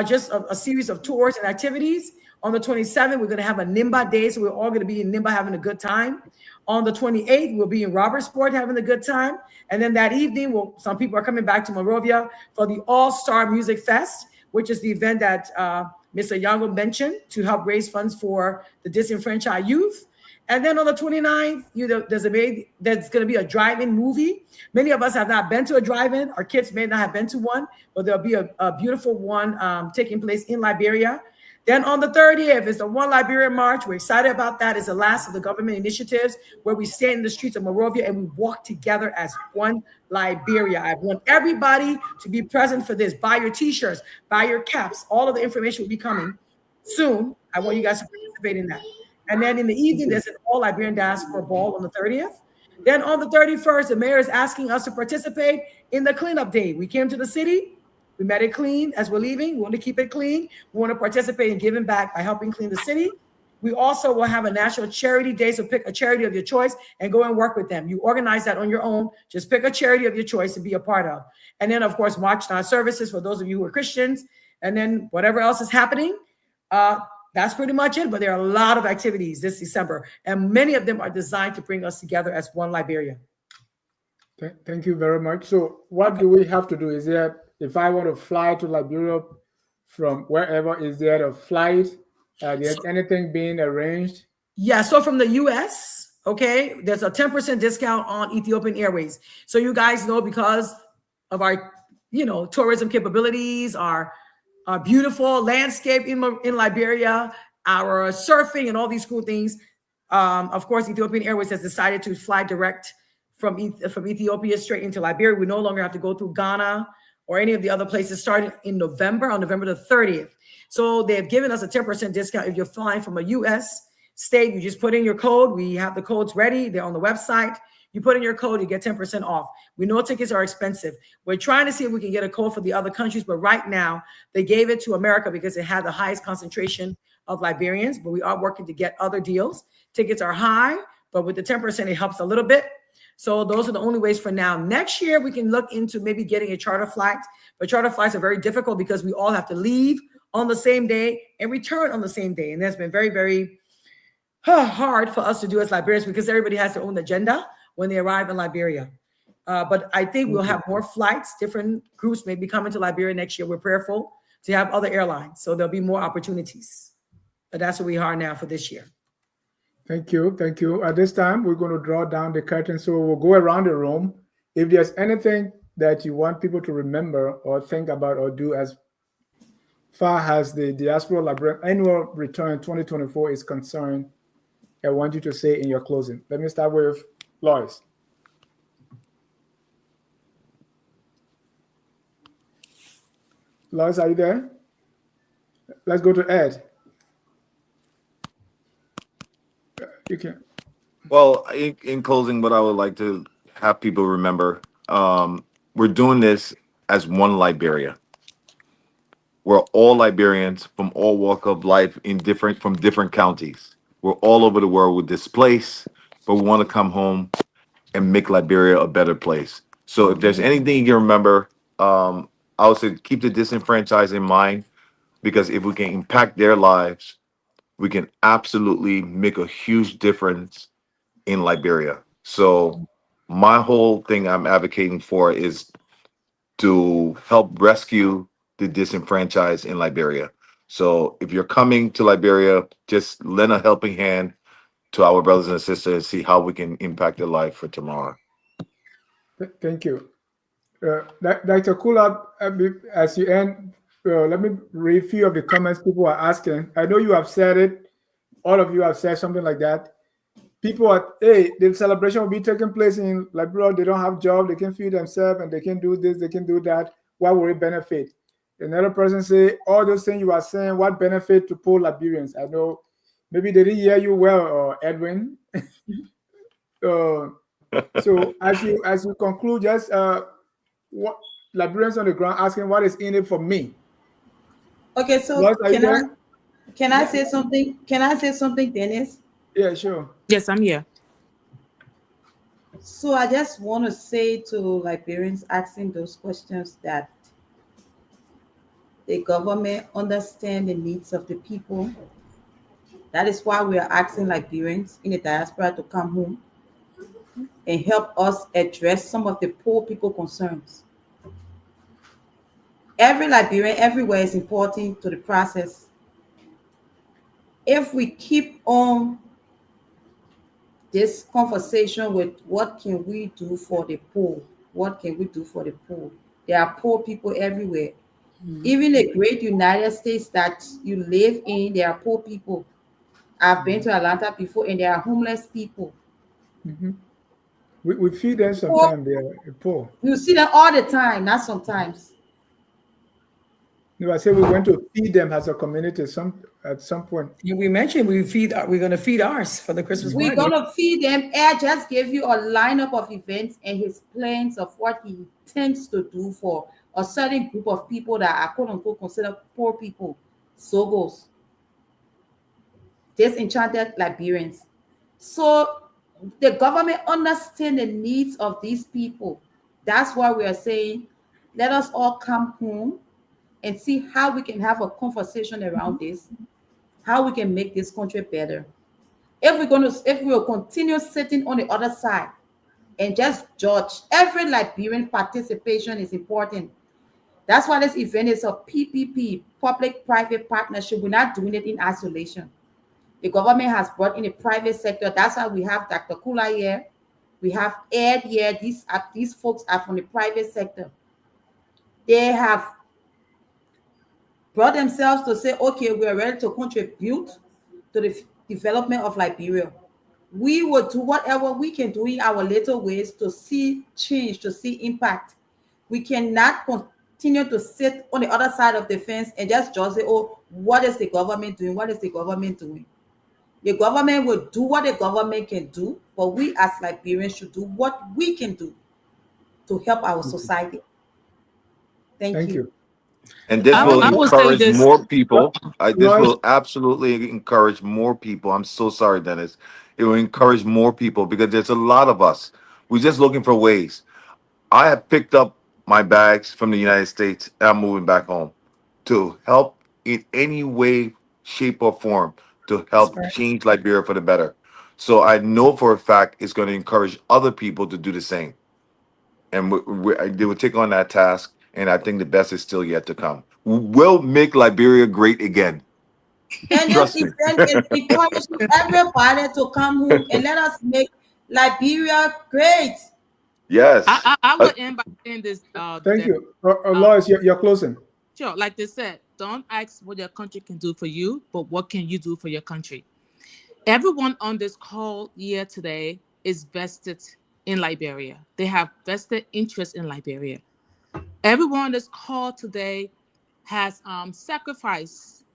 S7: just a series of tours and activities. On the 27th, we're going to have a Nimba day. So we're all going to be in Nimba having a good time. On the 28th, we'll be in Robertsport having a good time. And then that evening, some people are coming back to Monrovia for the All-Star Music Fest, which is the event that Mr. Yango mentioned to help raise funds for the disenfranchised youth. And then on the 29th, there's going to be a drive-in movie. Many of us have not been to a drive-in. Our kids may not have been to one, but there'll be a beautiful one taking place in Liberia. Then on the 30th is the One Liberia March. We're excited about that. It's the last of the government initiatives where we stand in the streets of Monrovia and we walk together as one Liberia. I want everybody to be present for this. Buy your t-shirts, buy your caps. All of the information will be coming soon. I want you guys to participate in that. And then in the evening, there's an all Liberian diaspora ball on the 30th. Then on the 31st, the mayor is asking us to participate in the cleanup day. We came to the city. We made it clean as we're leaving. We want to keep it clean. We want to participate in giving back by helping clean the city. We also will have a national charity day. So pick a charity of your choice and go and work with them. You organize that on your own. Just pick a charity of your choice to be a part of. And then, of course, March night services for those of you who are Christians. And then whatever else is happening, that's pretty much it. But there are a lot of activities this December. And many of them are designed to bring us together as one Liberia.
S2: Thank you very much. So what do we have to do? Is there, if I want to fly to Liberia from wherever, is there a flight? Is anything being arranged?
S7: Yeah, so from the U.S., okay, there's a 10% discount on Ethiopian Airways. So you guys know, because of our, tourism capabilities, our beautiful landscape in Liberia, our surfing and all these cool things. Of course, Ethiopian Airways has decided to fly direct from Ethiopia straight into Liberia. We no longer have to go through Ghana or any of the other places, starting in November, on November the 30th. So they've given us a 10% discount. If you're flying from a U.S. state, you just put in your code. We have the codes ready. They're on the website. You put in your code, you get 10% off. We know tickets are expensive. We're trying to see if we can get a code for the other countries, but right now they gave it to America because it had the highest concentration of Liberians, but we are working to get other deals. Tickets are high, but with the 10%, it helps a little bit. So those are the only ways for now. Next year, we can look into maybe getting a charter flight, but charter flights are very difficult because we all have to leave on the same day and return on the same day. And that's been very, very hard for us to do as Liberians because everybody has their own agenda when they arrive in Liberia. But I think we'll have more flights. Different groups may be coming to Liberia next year. We're prayerful to have other airlines. So there'll be more opportunities. But that's where we are now for this year.
S2: Thank you. Thank you. At this time, we're going to draw down the curtain. So we'll go around the room. If there's anything that you want people to remember or think about or do as far as the Diaspora Liberian annual return 2024 is concerned, I want you to say in your closing. Let me start with Lois. Lois, are you there? Let's go to Ed. You can.
S5: Well, in closing, what I would like to have people remember, we're doing this as one Liberia. We're all Liberians from all walk of life from different counties. We're all over the world. We're displaced, but we want to come home and make Liberia a better place. So if there's anything you can remember, I would say keep the disenfranchised in mind, because if we can impact their lives, we can absolutely make a huge difference in Liberia. So my whole thing I'm advocating for is to help rescue the disenfranchised in Liberia. So if you're coming to Liberia, just lend a helping hand to our brothers and sisters and see how we can impact their life for tomorrow.
S2: Thank you. Dr. Kula, as you end, let me read a few of the comments people are asking. I know you have said it. All of you have said something like that. People are, hey, the celebration will be taking place in Liberia. They don't have job. They can feed themselves and they can do this. They can do that. Why will it benefit? Another person say, all those things you are saying, what benefit to poor Liberians? I know maybe they didn't hear you well, Edwin. So as you conclude, just what Liberians on the ground asking, what is in it for me?
S4: Okay, so
S2: Lois, are you there?
S4: can I say something? Can I say something, Dennis?
S2: Yeah, sure.
S3: Yes, I'm here.
S4: So I just want to say to Liberians asking those questions that the government understand the needs of the people. That is why we are asking Liberians in the diaspora to come home and help us address some of the poor people concerns. Every Liberian everywhere is important to the process. If we keep on this conversation with what can we do for the poor, what can we do for the poor? There are poor people everywhere. Even the great United States that you live in, there are poor people. I've been to Atlanta before, and there are homeless people.
S2: We feed them
S4: Poor,
S2: sometimes. They are poor.
S4: you see them all the time, not sometimes.
S2: No, I said we went to feed them as a community at some point.
S7: We mentioned we're going to feed ours for the Christmas
S4: We're
S7: party.
S4: going to feed them. Ed just gave you a lineup of events and his plans of what he intends to do for a certain group of people that are quote unquote considered poor people, Sogos, disenchanted Liberians. So the government understands the needs of these people. That's why we are saying, let us all come home and see how we can have a conversation around this, how we can make this country better. If we will continue sitting on the other side and just judge, every Liberian participation is important. That's why this event is a PPP, public-private partnership. We're not doing it in isolation. The government has brought in the private sector. That's why we have Dr. Kula here. We have Ed here. These folks are from the private sector. They have brought themselves to say, okay, we are ready to contribute to the development of Liberia. We will do whatever we can do in our little ways to see change, to see impact. We cannot continue to sit on the other side of the fence and just say, oh, what is the government doing? What is the government doing? The government will do what the government can do, but we as Liberians should do what we can do to help our society. Thank you.
S5: And this
S3: I
S5: will
S3: will say
S5: encourage
S3: this.
S5: more people. This
S2: Lois,
S5: will absolutely encourage more people. I'm so sorry, Dennis. It will encourage more people because there's a lot of us. We're just looking for ways. I have picked up my bags from the United States and I'm moving back home to help in any way, shape, or form to help change Liberia for the better. So I know for a fact it's going to encourage other people to do the same. And they will take on that task. And I think the best is still yet to come. We'll make Liberia great again.
S4: And this
S5: Trust me.
S4: event is encouraging everybody to come home and let us make Liberia great.
S5: Yes.
S3: I will end by saying this.
S2: thank you. Lois, you're closing.
S3: Sure, like they said, don't ask what your country can do for you, but what can you do for your country? Everyone on this call here today is vested in Liberia. They have vested interest in Liberia. Everyone on this call today has sacrificed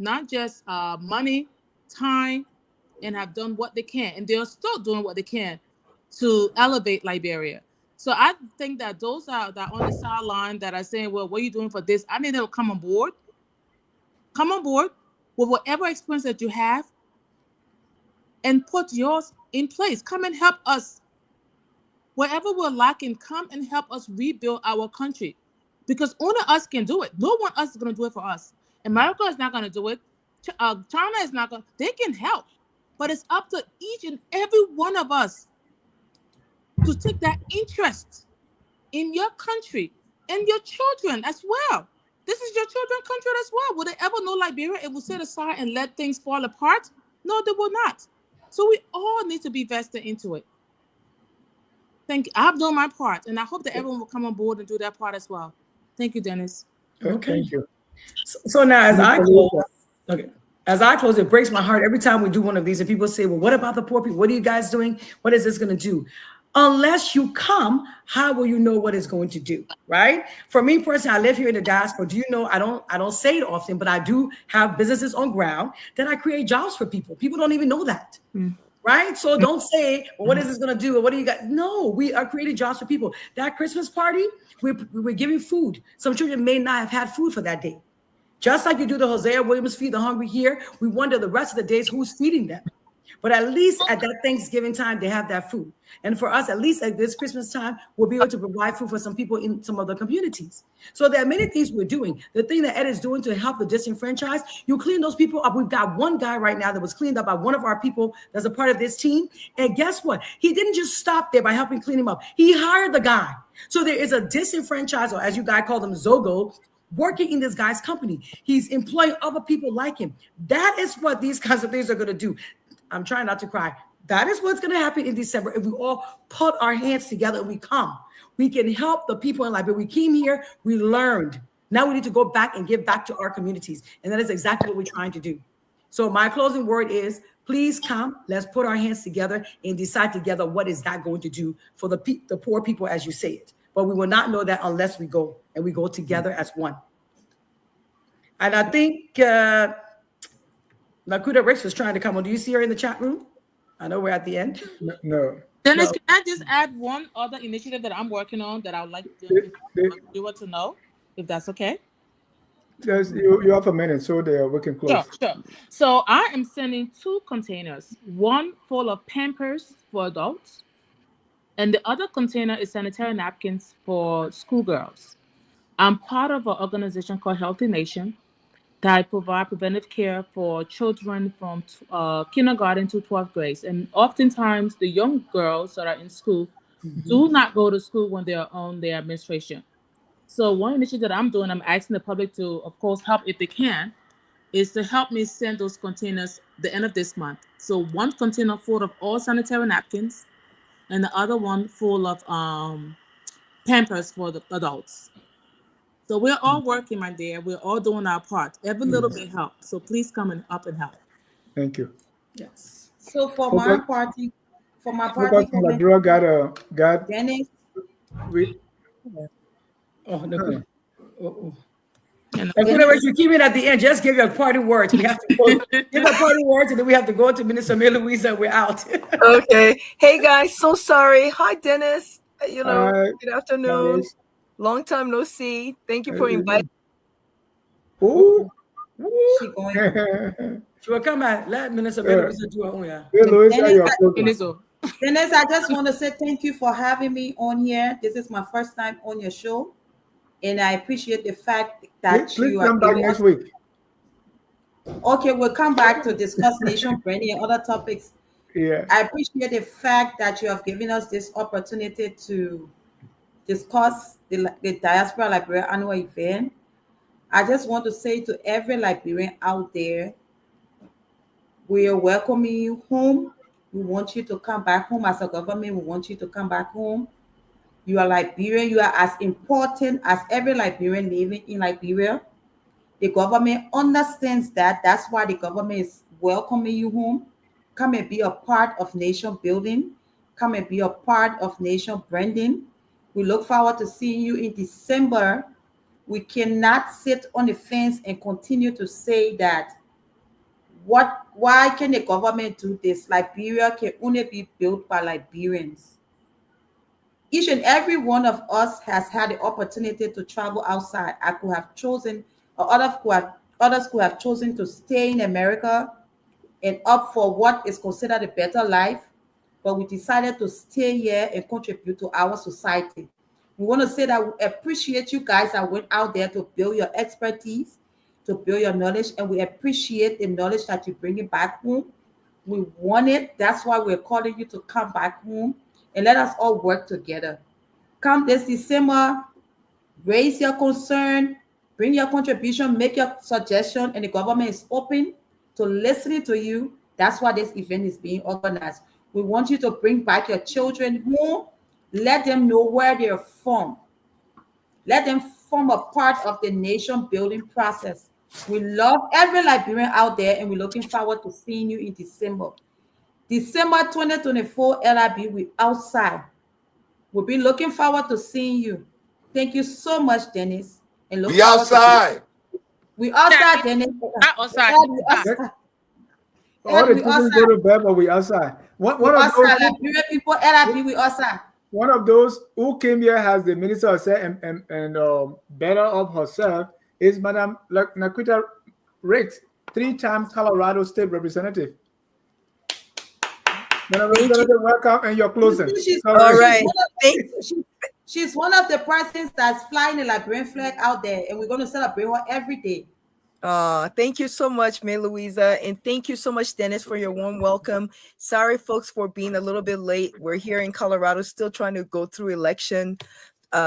S3: not just money, time, and have done what they can, and they're still doing what they can to elevate Liberia. So I think that those that are on the sideline that are saying, well, what are you doing for this? I need them to come on board. Come on board with whatever experience that you have and put yours in place. Come and help us. Wherever we're lacking, come and help us rebuild our country. Because only us can do it. No one else is going to do it for us. America is not going to do it. China is not going. They can help, but it's up to each and every one of us to take that interest in your country and your children as well. This is your children's country as well. Will they ever know Liberia? It will sit aside and let things fall apart? No, they will not. So we all need to be vested into it. Thank you. I've done my part, and I hope that everyone will come on board and do their part as well. Thank you, Dennis.
S7: Okay.
S2: Thank you.
S7: So now, as I close, it breaks my heart every time we do one of these, and people say, "Well, what about the poor people? What are you guys doing? What is this going to do?" Unless you come, how will you know what it's going to do? Right? For me personally, I live here in the diaspora. Do you know? I don't say it often, but I do have businesses on ground that I create jobs for people. People don't even know that. Right? So don't say, well, what is this going to do? Or what do you got? No, we are creating jobs for people. That Christmas party, we're giving food. Some children may not have had food for that day. Just like you do the Hosea Williams Feed the Hungry here, we wonder the rest of the days who's feeding them. But at least at that Thanksgiving time, they have that food. And for us, at least at this Christmas time, we'll be able to provide food for some people in some other communities. So there are many things we're doing. The thing that Ed is doing to help the disenfranchised, you clean those people up. We've got one guy right now that was cleaned up by one of our people that's a part of this team. And guess what? He didn't just stop there by helping clean him up. He hired the guy. So there is a disenfranchised, or as you guys call them, Zogo, working in this guy's company. He's employing other people like him. That is what these kinds of things are going to do. I'm trying not to cry. That is what's going to happen in December if we all put our hands together and we come. We can help the people in Liberia. We came here, we learned. Now we need to go back and give back to our communities. And that is exactly what we're trying to do. So my closing word is, please come. Let's put our hands together and decide together what is that going to do for the poor people, as you say it. But we will not know that unless we go, and we go together as one. And I think Maquetta Ricks was trying to come on. Do you see her in the chat room? I know we're at the end.
S2: No.
S3: Dennis, can I just add one other initiative that I'm working on that I would like you to know, if that's okay?
S2: Yes, you have a minute, so we can close.
S3: Sure. So I am sending 2 containers, one full of Pampers for adults, and the other container is sanitary napkins for schoolgirls. I'm part of an organization called Healthy Nation that provide preventive care for children from kindergarten to 12th grade. And oftentimes the young girls that are in school do not go to school when they are on their menstruation. So one initiative that I'm doing, I'm asking the public to, of course, help if they can, is to help me send those containers the end of this month. So one container full of all sanitary napkins and the other one full of Pampers for the adults. So we're all working, my dear. We're all doing our part. Every little bit helps. So please come up and help.
S2: Thank you.
S7: Yes.
S4: So for my party,
S2: Liberia got
S4: Dennis.
S7: Oh no. You keep it at the end. Just give your party words. We have to give our party words, and then we have to go to Minister Maylousia. We're out.
S8: Okay. Hey guys, so sorry. Hi Dennis. Good afternoon.
S2: Clarice.
S8: Long time no see. Thank you for inviting.
S2: Oh,
S4: She going.
S7: She will come back. Let Minister Maylousia do her own. Yeah.
S4: Dennis, I just want to say thank you for having me on here. This is my first time on your show, and I appreciate the fact that
S2: please
S4: you
S2: come back next week.
S4: Okay, we'll come back to discuss nation branding and other topics.
S2: Yeah.
S4: I appreciate the fact that you have given us this opportunity to discuss the Diaspora Liberian annual event. I just want to say to every Liberian out there, we are welcoming you home. We want you to come back home as a government. We want you to come back home. You are Liberian. You are as important as every Liberian living in Liberia. The government understands that. That's why the government is welcoming you home. Come and be a part of nation building. Come and be a part of nation branding. We look forward to seeing you in December. We cannot sit on the fence and continue to say that why can the government do this? Liberia can only be built by Liberians. Each and every one of us has had the opportunity to travel outside. I could have chosen, or others could have chosen to stay in America and opt for what is considered a better life. But we decided to stay here and contribute to our society. We want to say that we appreciate you guys that went out there to build your expertise, to build your knowledge, and we appreciate the knowledge that you bring it back home. We want it. That's why we're calling you to come back home and let us all work together. Come this December, raise your concern, bring your contribution, make your suggestion, and the government is open to listening to you. That's why this event is being organized. We want you to bring back your children home. Let them know where they're from. Let them form a part of the nation building process. We love every Liberian out there, and we're looking forward to seeing you in December. December 2024, LIB, we outside. We'll be looking forward to seeing you. Thank you so much, Dennis. And
S5: We outside.
S4: We outside, Dennis.
S3: Outside.
S2: All the children go to bed, but we outside. One of those
S4: Liberian people, LIB, we outside.
S2: One of those who came here has the minister of State and better of herself is Madam Maquetta Riggs, 3-time Colorado State Representative. Madam Representative, welcome, and you're closing.
S8: All right.
S4: She's one of the persons that's flying the Liberian flag out there, and we're going to celebrate her every day.
S8: Thank you so much, Maylousia, and thank you so much, Dennis, for your warm welcome. Sorry, folks, for being a little bit late. We're here in Colorado, still trying to go through election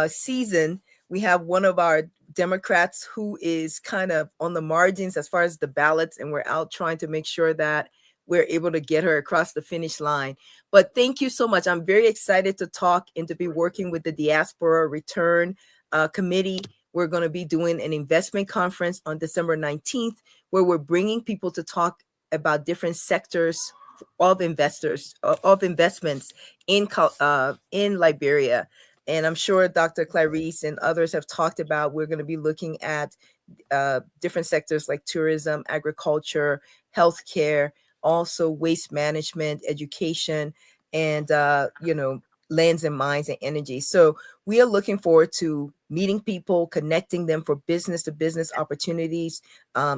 S8: season. We have one of our Democrats who is kind of on the margins as far as the ballots, and we're out trying to make sure that we're able to get her across the finish line. But thank you so much. I'm very excited to talk and to be working with the Diaspora Return Committee. We're going to be doing an investment conference on December 19th, where we're bringing people to talk about different sectors of investments in Liberia. And I'm sure Dr. Clarice and others have talked about, we're going to be looking at different sectors like tourism, agriculture, healthcare, also waste management, education, and, lands and mines and energy. So we are looking forward to meeting people, connecting them for business to business opportunities,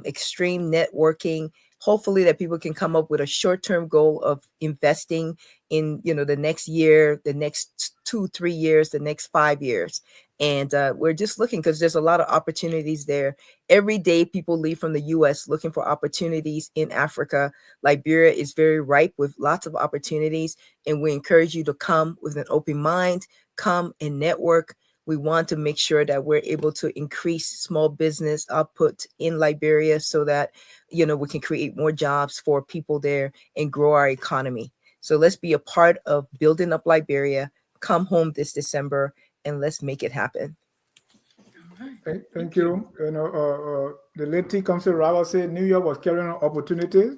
S8: extreme networking, hopefully that people can come up with a short-term goal of investing in, the next year, the next 2-3 years, the next 5 years. And we're just looking because there's a lot of opportunities there. Every day people leave from the US looking for opportunities in Africa. Liberia is very ripe with lots of opportunities, and we encourage you to come with an open mind, come and network. We want to make sure that we're able to increase small business output in Liberia so that, we can create more jobs for people there and grow our economy. So let's be a part of building up Liberia. Come home this December and let's make it happen.
S2: Thank you. The late T. Council Rawa said New York was carrying on opportunities,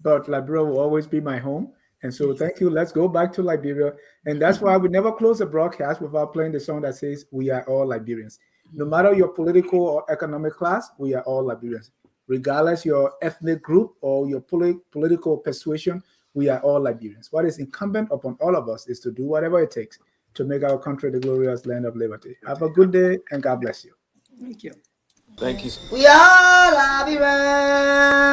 S2: but Liberia will always be my home. And so thank you. Let's go back to Liberia. And that's why we never close a broadcast without playing the song that says, we are all Liberians. No matter your political or economic class, we are all Liberians. Regardless your ethnic group or your political persuasion, we are all Liberians. What is incumbent upon all of us is to do whatever it takes to make our country the glorious land of liberty. Have a good day and God bless you.
S7: Thank you.
S5: Thank you.
S1: We are Liberians.